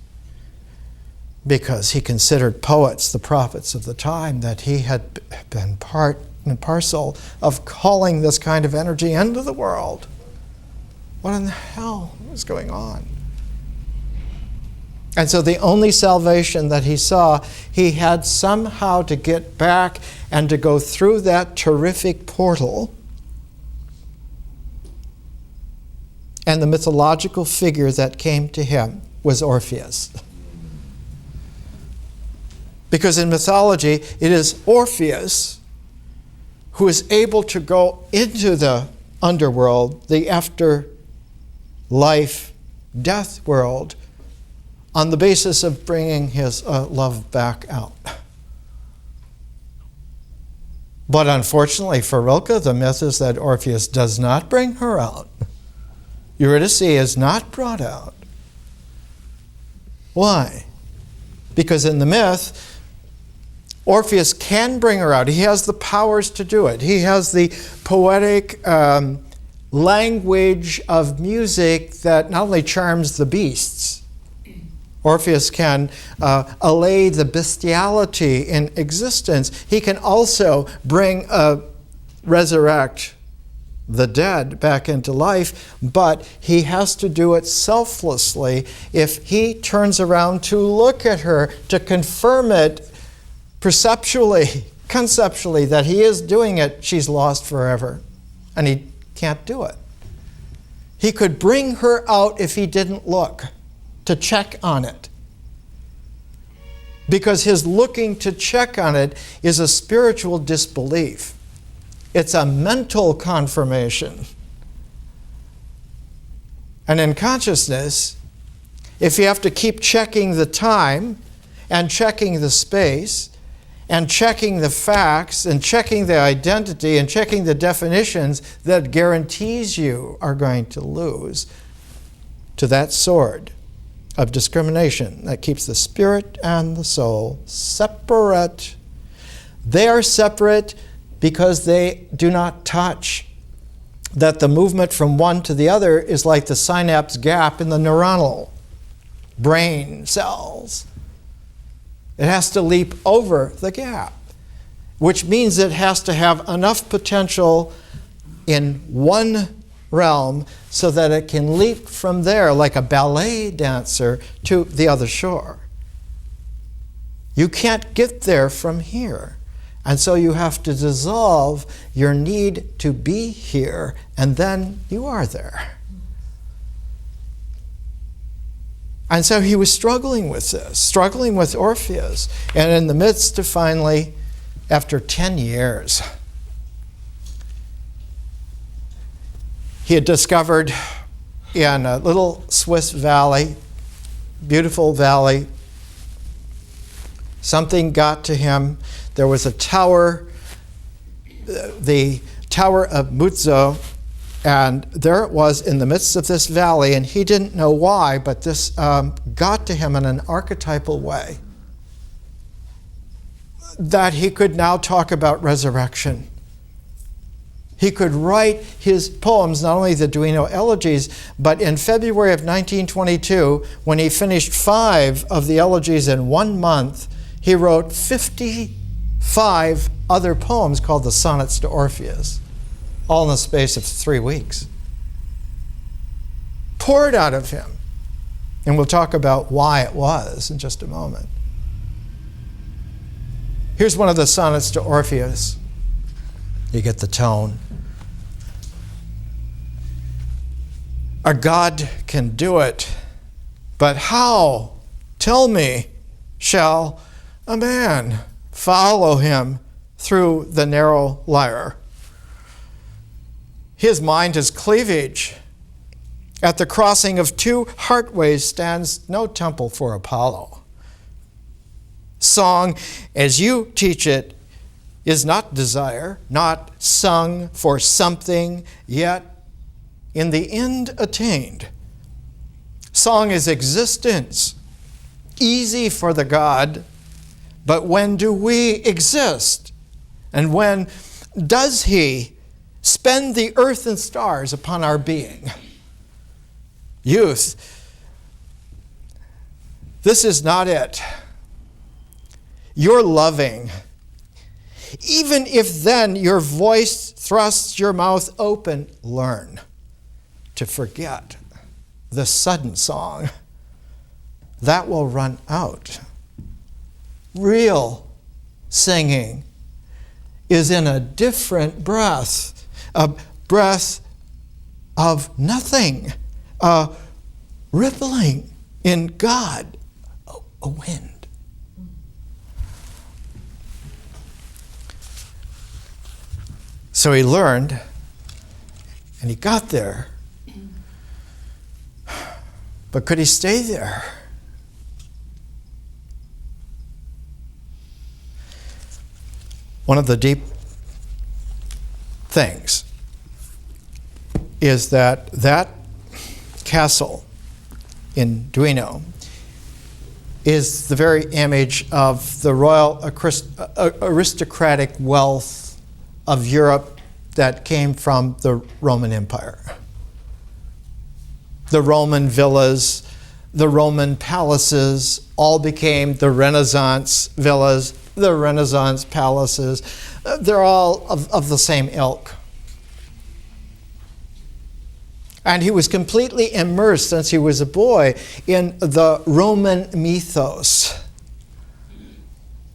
because he considered poets the prophets of the time, that he had been part and parcel of calling this kind of energy into the world. What in the hell was going on? And so the only salvation that he saw, he had somehow to get back and to go through that terrific portal. And the mythological figure that came to him was Orpheus. Because in mythology, it is Orpheus who is able to go into the underworld, the afterlife, death world, on the basis of bringing his love back out. But unfortunately for Rilke, the myth is that Orpheus does not bring her out. Eurydice is not brought out. Why? Because in the myth, Orpheus can bring her out. He has the powers to do it. He has the poetic language of music that not only charms the beasts. Orpheus can allay the bestiality in existence. He can also resurrect the dead back into life, but he has to do it selflessly. If he turns around to look at her, to confirm it perceptually, conceptually, that he is doing it, she's lost forever. And he can't do it. He could bring her out if he didn't look, to check on it. Because his looking to check on it is a spiritual disbelief. It's a mental confirmation. And in consciousness, if you have to keep checking the time and checking the space and checking the facts and checking the identity and checking the definitions, that guarantees you are going to lose to that sword of discrimination that keeps the spirit and the soul separate. They are separate because they do not touch. That the movement from one to the other is like the synapse gap in the neuronal brain cells. It has to leap over the gap, which means it has to have enough potential in one realm so that it can leap from there like a ballet dancer to the other shore. You can't get there from here. And so you have to dissolve your need to be here, and then you are there. And so he was struggling with this, struggling with Orpheus. And in the midst of finally, after 10 years, he had discovered in a little Swiss valley, beautiful valley, something got to him. There was a tower, the Tower of Muzzo, and there it was in the midst of this valley, and he didn't know why, but this got to him in an archetypal way. that he could now talk about resurrection. He could write his poems, not only the Duino elegies, but in February of 1922, when he finished 5 of the elegies in 1 month, he wrote 55 other poems called the Sonnets to Orpheus, all in the space of 3 weeks. Poured out of him. And we'll talk about why it was in just a moment. Here's one of the Sonnets to Orpheus. You get the tone. A God can do it, but how, tell me, shall a man follow him through the narrow lyre? His mind is cleavage. At the crossing of 2 heartways stands no temple for Apollo. Song, as you teach it, is not desire, not sung for something, yet in the end attained. Song is existence, easy for the God, but when do we exist? And when does he spend the earth and stars upon our being? Youth, this is not it. You're loving. Even if then your voice thrusts your mouth open, learn to forget the sudden song. That will run out. Real singing is in a different breath, a breath of nothing, a rippling in God, a wind. So he learned, and he got there. But could he stay there? One of the deep things is that castle in Duino is the very image of the royal aristocratic wealth of Europe that came from the Roman Empire. The Roman villas, the Roman palaces all became the Renaissance villas, the Renaissance palaces. They're all of the same ilk. And he was completely immersed since he was a boy in the Roman mythos,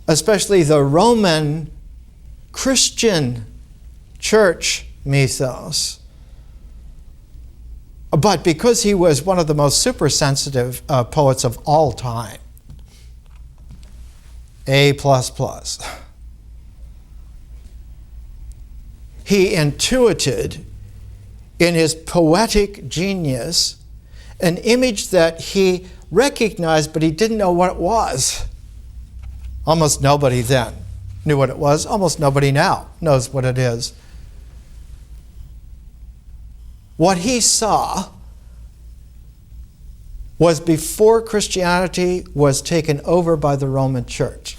especially the Roman Christian church mythos. But because he was one of the most supersensitive poets of all time, A++, he intuited in his poetic genius an image that he recognized, but he didn't know what it was. Almost nobody then knew what it was. Almost nobody now knows what it is. What he saw was before Christianity was taken over by the Roman Church.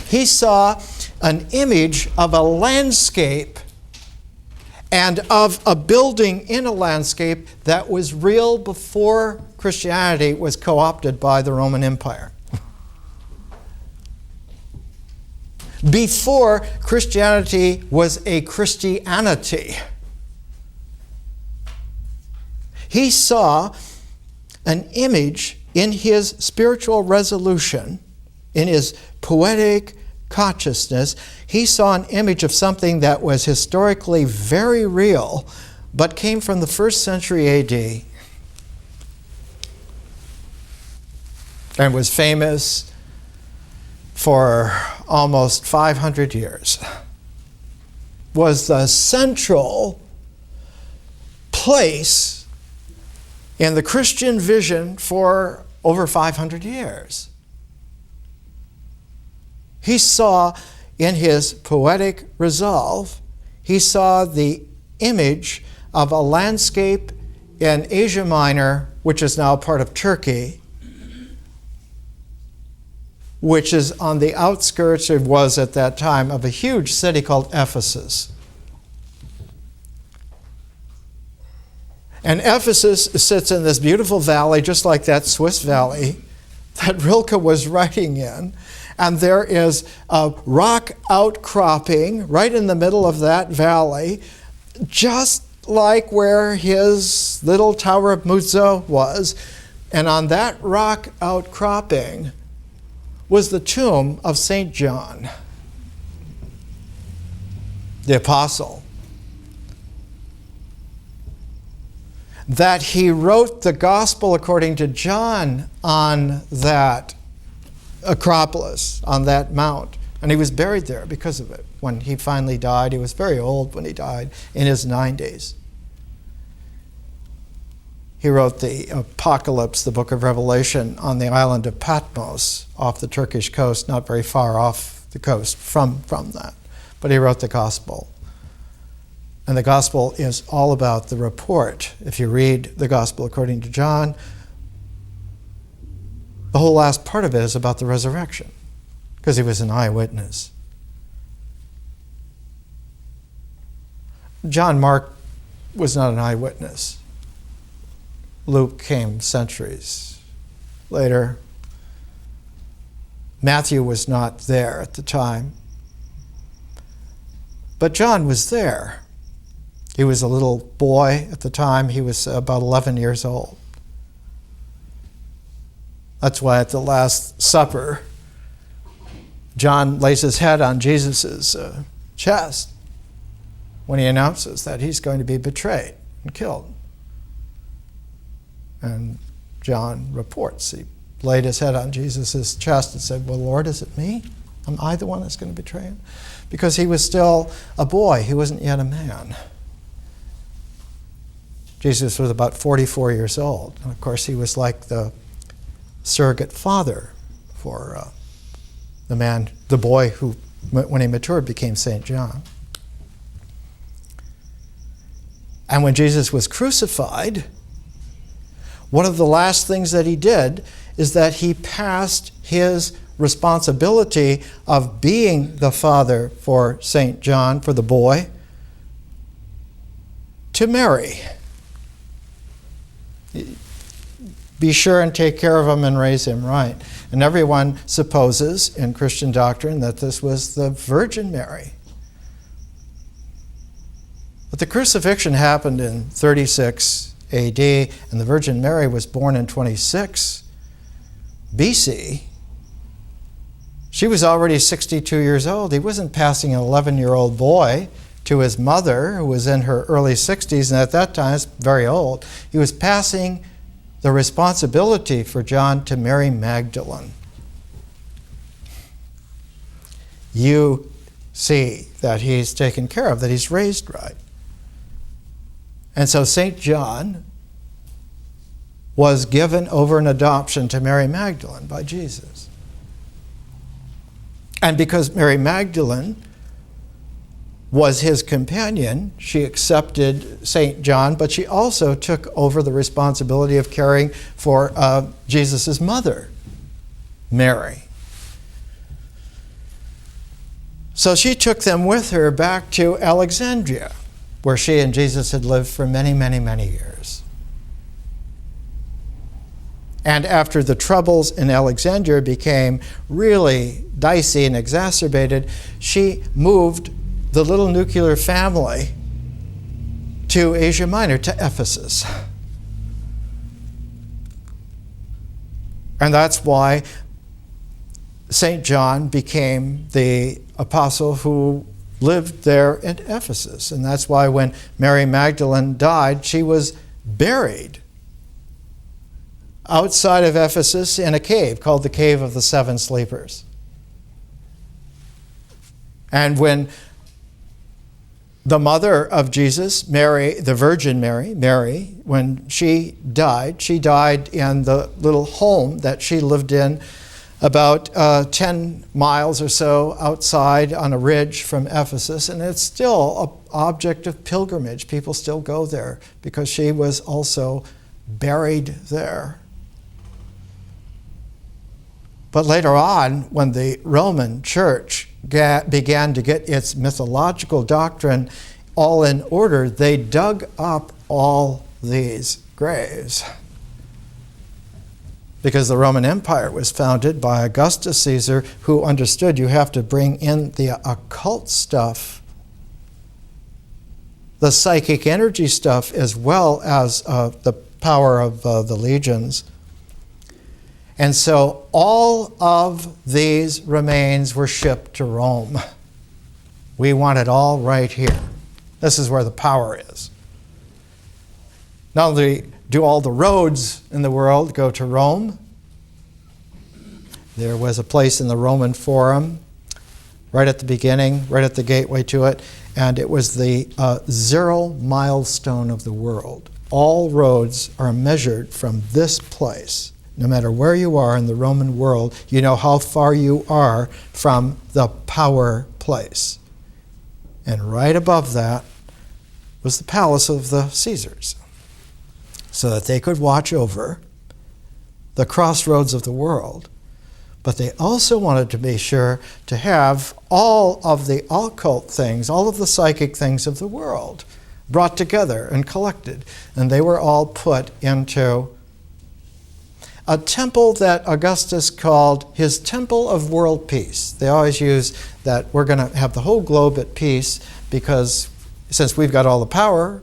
He saw an image of a landscape and of a building in a landscape that was real before Christianity was co-opted by the Roman Empire. Before Christianity was a Christianity. He saw an image in his spiritual resolution, in his poetic consciousness. He saw an image of something that was historically very real, but came from the 1st century AD and was famous for almost 500 years. Was the central place in the Christian vision for over 500 years. He saw in his poetic resolve, he saw the image of a landscape in Asia Minor, which is now part of Turkey, which is on the outskirts, or was at that time, of a huge city called Ephesus. And Ephesus sits in this beautiful valley, just like that Swiss valley that Rilke was writing in. And there is a rock outcropping right in the middle of that valley, just like where his little Tower of Muzzo was. And on that rock outcropping was the tomb of St. John, the apostle. That he wrote the gospel according to John on that Acropolis, on that mount. And he was buried there because of it. When he finally died, he was very old when he died, in his 90s. He wrote the Apocalypse, the book of Revelation, on the island of Patmos, off the Turkish coast, not very far off the coast from that. But he wrote the gospel. And the gospel is all about the report. If you read the gospel according to John, the whole last part of it is about the resurrection, because he was an eyewitness. John Mark was not an eyewitness. Luke came centuries later. Matthew was not there at the time. But John was there. He was a little boy at the time. He was about 11 years old. That's why at the Last Supper, John lays his head on Jesus' chest when he announces that he's going to be betrayed and killed. And John reports he laid his head on Jesus' chest and said, "Well, Lord, is it me? Am I the one that's going to betray him?" Because he was still a boy. He wasn't yet a man. Jesus was about 44 years old. And of course, he was like the surrogate father for the boy who, when he matured, became St. John. And when Jesus was crucified, one of the last things that he did is that he passed his responsibility of being the father for St. John, for the boy, to Mary. Be sure and take care of him and raise him right. And everyone supposes in Christian doctrine that this was the Virgin Mary. But the crucifixion happened in 36 AD, and the Virgin Mary was born in 26 BC. She was already 62 years old. He wasn't passing an 11-year-old boy to his mother, who was in her early 60s, and at that time, very old. He was passing the responsibility for John to Mary Magdalene. You see that he's taken care of, that he's raised right. And so St. John was given over in adoption to Mary Magdalene by Jesus. And because Mary Magdalene was his companion, she accepted St. John, but she also took over the responsibility of caring for Jesus' mother, Mary. So she took them with her back to Alexandria, where she and Jesus had lived for many, many, many years. And after the troubles in Alexandria became really dicey and exacerbated, she moved the little nuclear family to Asia Minor, to Ephesus. And that's why St. John became the apostle who lived there in Ephesus. And that's why when Mary Magdalene died, she was buried outside of Ephesus in a cave called the Cave of the Seven Sleepers. And when the mother of Jesus, Mary, the Virgin Mary, when she died in the little home that she lived in about 10 miles or so outside on a ridge from Ephesus. And it's still an object of pilgrimage. People still go there because she was also buried there. But later on, when the Roman Church began to get its mythological doctrine all in order, they dug up all these graves. Because the Roman Empire was founded by Augustus Caesar, who understood you have to bring in the occult stuff, the psychic energy stuff, as well as the power of the legions. And so all of these remains were shipped to Rome. We want it all right here. This is where the power is. Not only do all the roads in the world go to Rome, there was a place in the Roman Forum right at the beginning, right at the gateway to it, and it was the 0 milestone of the world. All roads are measured from this place. No matter where you are in the Roman world, you know how far you are from the power place. And right above that was the palace of the Caesars, so that they could watch over the crossroads of the world. But they also wanted to be sure to have all of the occult things, all of the psychic things of the world brought together and collected. And they were all put into a temple that Augustus called his Temple of World Peace. They always use that we're going to have the whole globe at peace because since we've got all the power,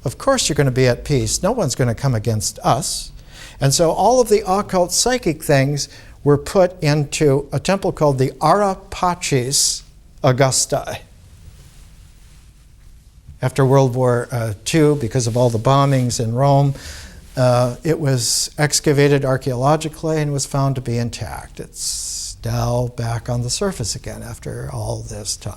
of course you're going to be at peace. No one's going to come against us. And so all of the occult psychic things were put into a temple called the Ara Pacis Augusti. After World War II, because of all the bombings in Rome, it was excavated archaeologically and was found to be intact. It's now back on the surface again after all this time.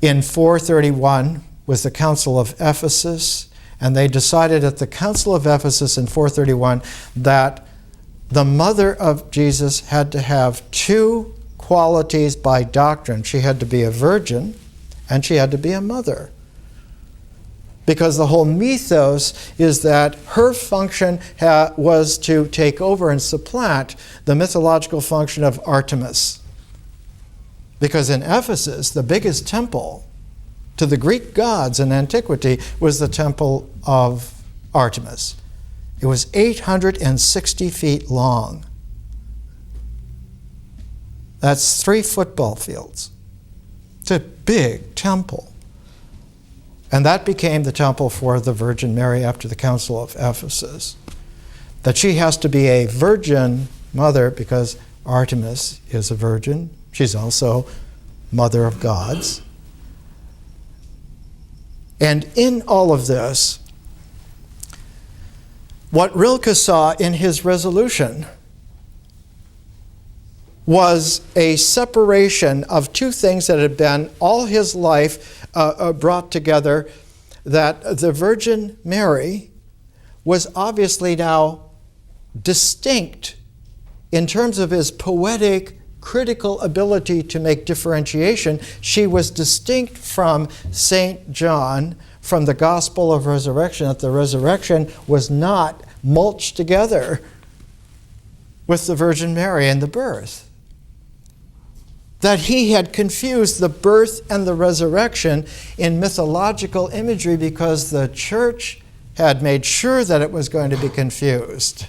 In 431 was the Council of Ephesus, and they decided at the Council of Ephesus in 431 that the mother of Jesus had to have 2 qualities by doctrine. She had to be a virgin, and she had to be a mother. Because the whole mythos is that her function was to take over and supplant the mythological function of Artemis. Because in Ephesus, the biggest temple to the Greek gods in antiquity was the temple of Artemis. It was 860 feet long. That's 3 football fields. It's a big temple. And that became the temple for the Virgin Mary after the Council of Ephesus. That she has to be a virgin mother because Artemis is a virgin. She's also mother of gods. And in all of this, what Rilke saw in his resolution was a separation of 2 things that had been all his life brought together, that the Virgin Mary was obviously now distinct in terms of his poetic, critical ability to make differentiation. She was distinct from St. John, from the gospel of resurrection, that the resurrection was not mulched together with the Virgin Mary and the birth. That he had confused the birth and the resurrection in mythological imagery because the church had made sure that it was going to be confused.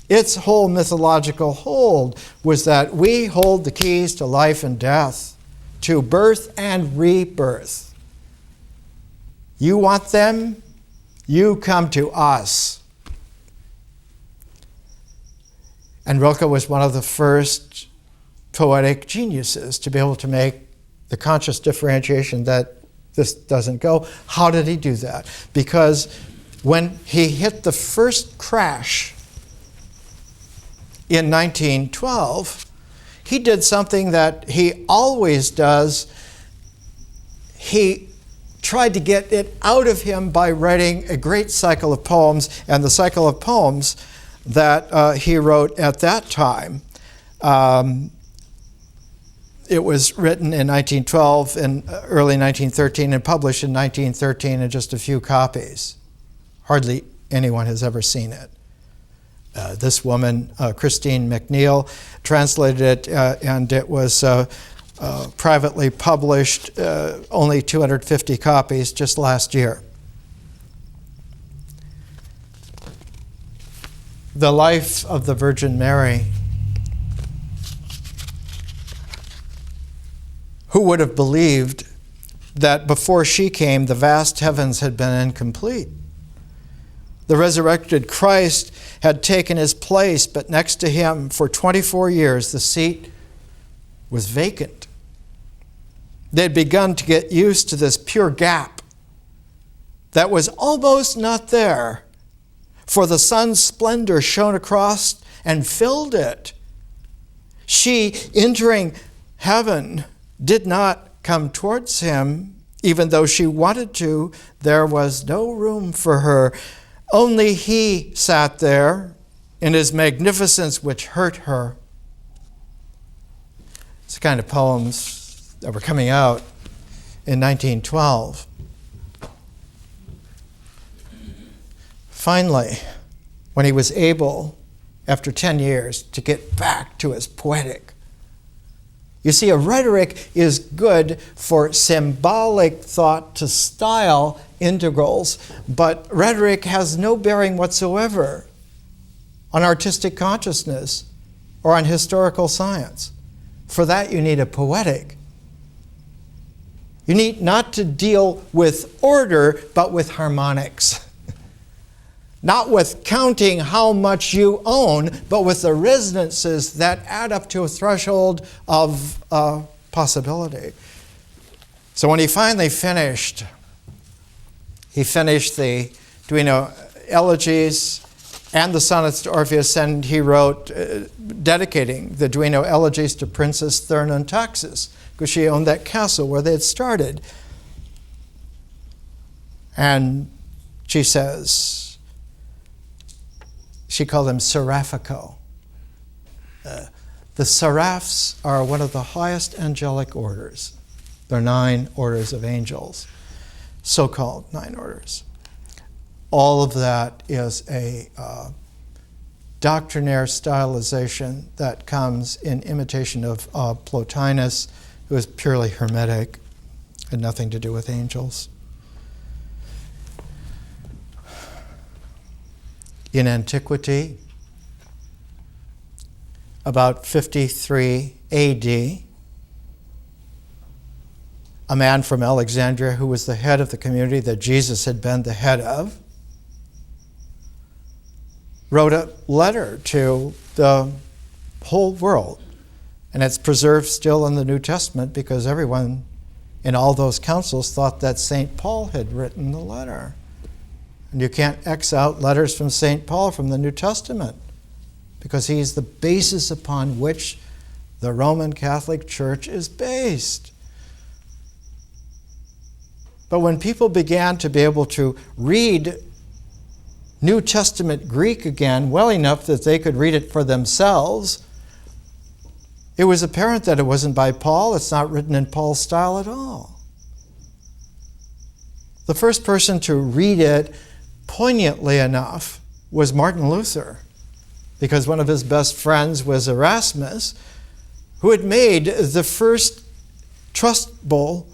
Its whole mythological hold was that we hold the keys to life and death, to birth and rebirth. You want them? You come to us. And Rilke was one of the first poetic geniuses to be able to make the conscious differentiation that this doesn't go. How did he do that? Because when he hit the first crash in 1912, he did something that he always does. He tried to get it out of him by writing a great cycle of poems, and the cycle of poems that he wrote at that time, it was written in 1912 and early 1913 and published in 1913 in just a few copies. Hardly anyone has ever seen it. This woman, Christine McNeil, translated it, and it was privately published, only 250 copies just last year. The life of the Virgin Mary. Who would have believed that before she came, the vast heavens had been incomplete? The resurrected Christ had taken his place, but next to him for 24 years, the seat was vacant. They'd begun to get used to this pure gap that was almost not there, for the sun's splendor shone across and filled it. She, entering heaven, did not come towards him, even though she wanted to. There was no room for her. Only he sat there in his magnificence, which hurt her. It's the kind of poems that were coming out in 1912. Finally, when he was able, after 10 years, to get back to his poetic. You see, a rhetoric is good for symbolic thought to style integrals, but rhetoric has no bearing whatsoever on artistic consciousness or on historical science. For that, you need a poetic. You need not to deal with order, but with harmonics. Not with counting how much you own, but with the resonances that add up to a threshold of possibility. So when he finally finished, the Duino elegies and the sonnets to Orpheus, and he wrote dedicating the Duino elegies to Princess Thurnuntaxis, because she owned that castle where they had started. And she says, she called them seraphico. The seraphs are one of the highest angelic orders. They're 9 orders of angels, so-called 9 orders. All of that is a doctrinaire stylization that comes in imitation of Plotinus, who is purely Hermetic, had nothing to do with angels. In antiquity, about 53 AD, a man from Alexandria who was the head of the community that Jesus had been the head of, wrote a letter to the whole world. And it's preserved still in the New Testament because everyone in all those councils thought that St. Paul had written the letter. And you can't X out letters from St. Paul from the New Testament because he's the basis upon which the Roman Catholic Church is based. But when people began to be able to read New Testament Greek again well enough that they could read it for themselves, it was apparent that it wasn't by Paul. It's not written in Paul's style at all. The first person to read it poignantly enough was Martin Luther, because one of his best friends was Erasmus, who had made the first trustable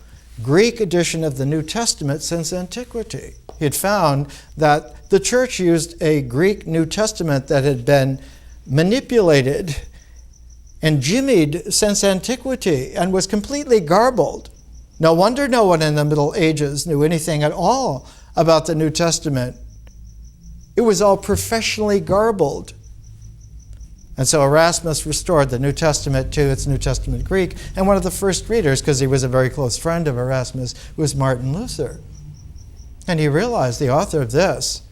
Greek edition of the New Testament since antiquity. He had found that the church used a Greek New Testament that had been manipulated and jimmied since antiquity and was completely garbled. No wonder no one in the Middle Ages knew anything at all about the New Testament. It was all professionally garbled. And so Erasmus restored the New Testament to its New Testament Greek, and one of the first readers, because he was a very close friend of Erasmus, was Martin Luther. And he realized the author of this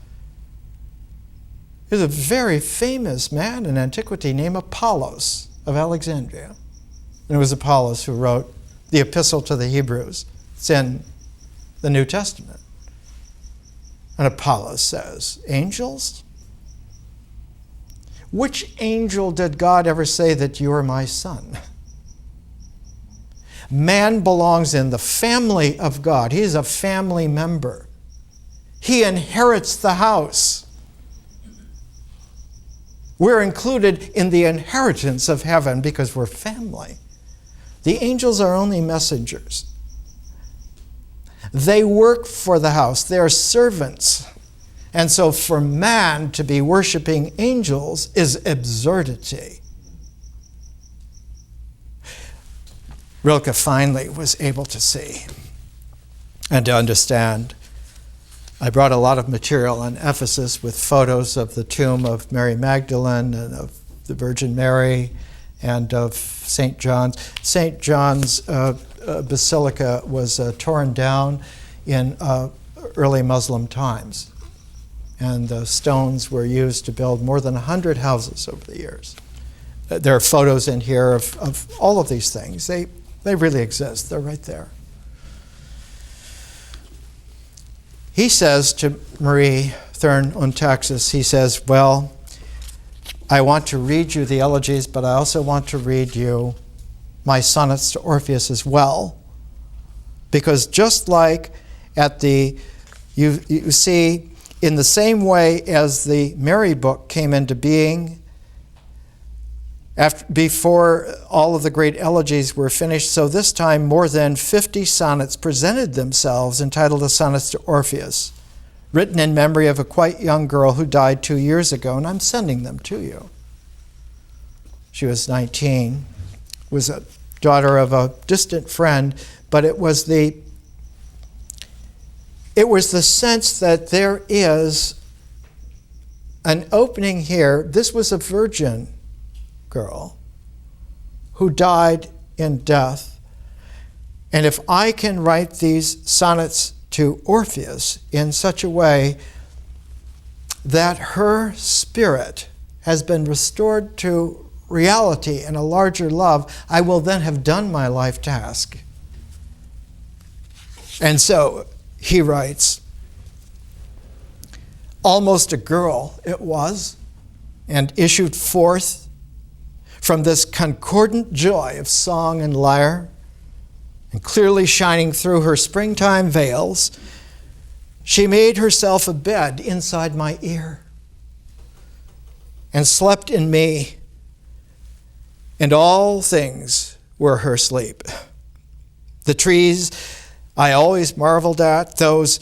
is a very famous man in antiquity named Apollos of Alexandria. And it was Apollos who wrote the Epistle to the Hebrews. It's in the New Testament. And Apollos says, angels? Which angel did God ever say that you are my son? Man belongs in the family of God. He is a family member. He inherits the house. We're included in the inheritance of heaven because we're family. The angels are only messengers. They work for the house. They're servants. And so for man to be worshiping angels is absurdity. Rilke finally was able to see and to understand. I brought a lot of material on Ephesus with photos of the tomb of Mary Magdalene and of the Virgin Mary and of St. John's. St. John's Basilica was torn down in early Muslim times. And the stones were used to build more than 100 houses over the years. There are photos in here of all of these things. They really exist. They're right there. He says to Marie Thurn und Taxis, he says, well, I want to read you the elegies, but I also want to read you my sonnets to Orpheus as well. Because just like at you see, in the same way as the Mary book came into being, before all of the great elegies were finished, so this time more than 50 sonnets presented themselves entitled The Sonnets to Orpheus, written in memory of a quite young girl who died 2 years ago, and I'm sending them to you. She was 19, was a daughter of a distant friend, but it was the sense that there is an opening here. This was a virgin girl who died in death. And if I can write these sonnets to Orpheus in such a way that her spirit has been restored to reality and a larger love, I will then have done my life task. And so he writes, almost a girl it was, and issued forth from this concordant joy of song and lyre, and clearly shining through her springtime veils, she made herself a bed inside my ear and slept in me, and all things were her sleep. The trees I always marveled at, those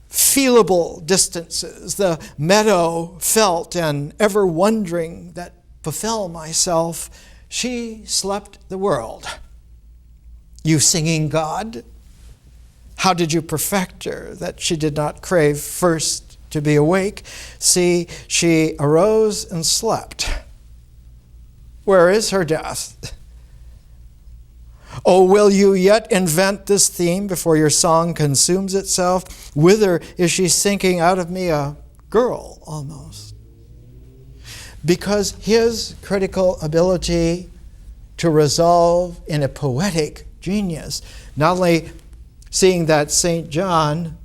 feelable distances, the meadow felt and ever wondering that befell myself, she slept the world. You singing God, how did you perfect her that she did not crave first to be awake? See, she arose and slept. Where is her death? Oh, will you yet invent this theme before your song consumes itself? Whither is she sinking out of me, a girl almost? Because his critical ability to resolve in a poetic genius, not only seeing that St. John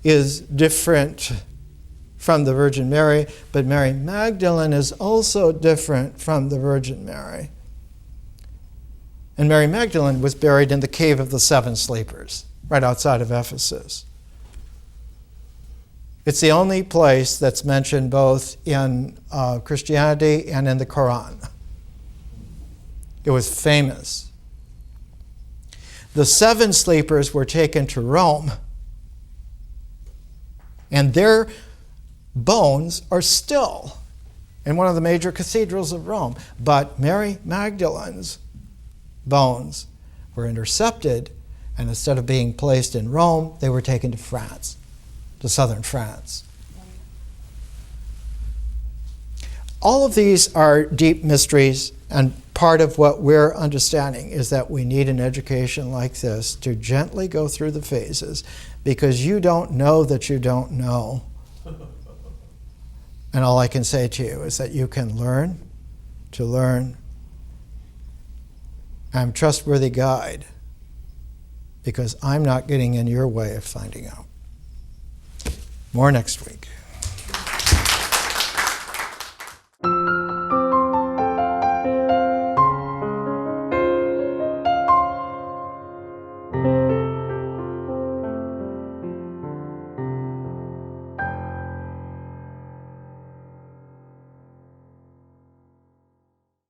is different from the Virgin Mary, but Mary Magdalene is also different from the Virgin Mary. And Mary Magdalene was buried in the Cave of the Seven Sleepers, right outside of Ephesus. It's the only place that's mentioned both in Christianity and in the Quran. It was famous. The seven sleepers were taken to Rome, and their bones are still in one of the major cathedrals of Rome. But Mary Magdalene's bones were intercepted, and instead of being placed in Rome, they were taken to France, to southern France. All of these are deep mysteries, and part of what we're understanding is that we need an education like this to gently go through the phases, because you don't know that you don't know. And all I can say to you is that you can learn to learn. I'm a trustworthy guide because I'm not getting in your way of finding out. More next week.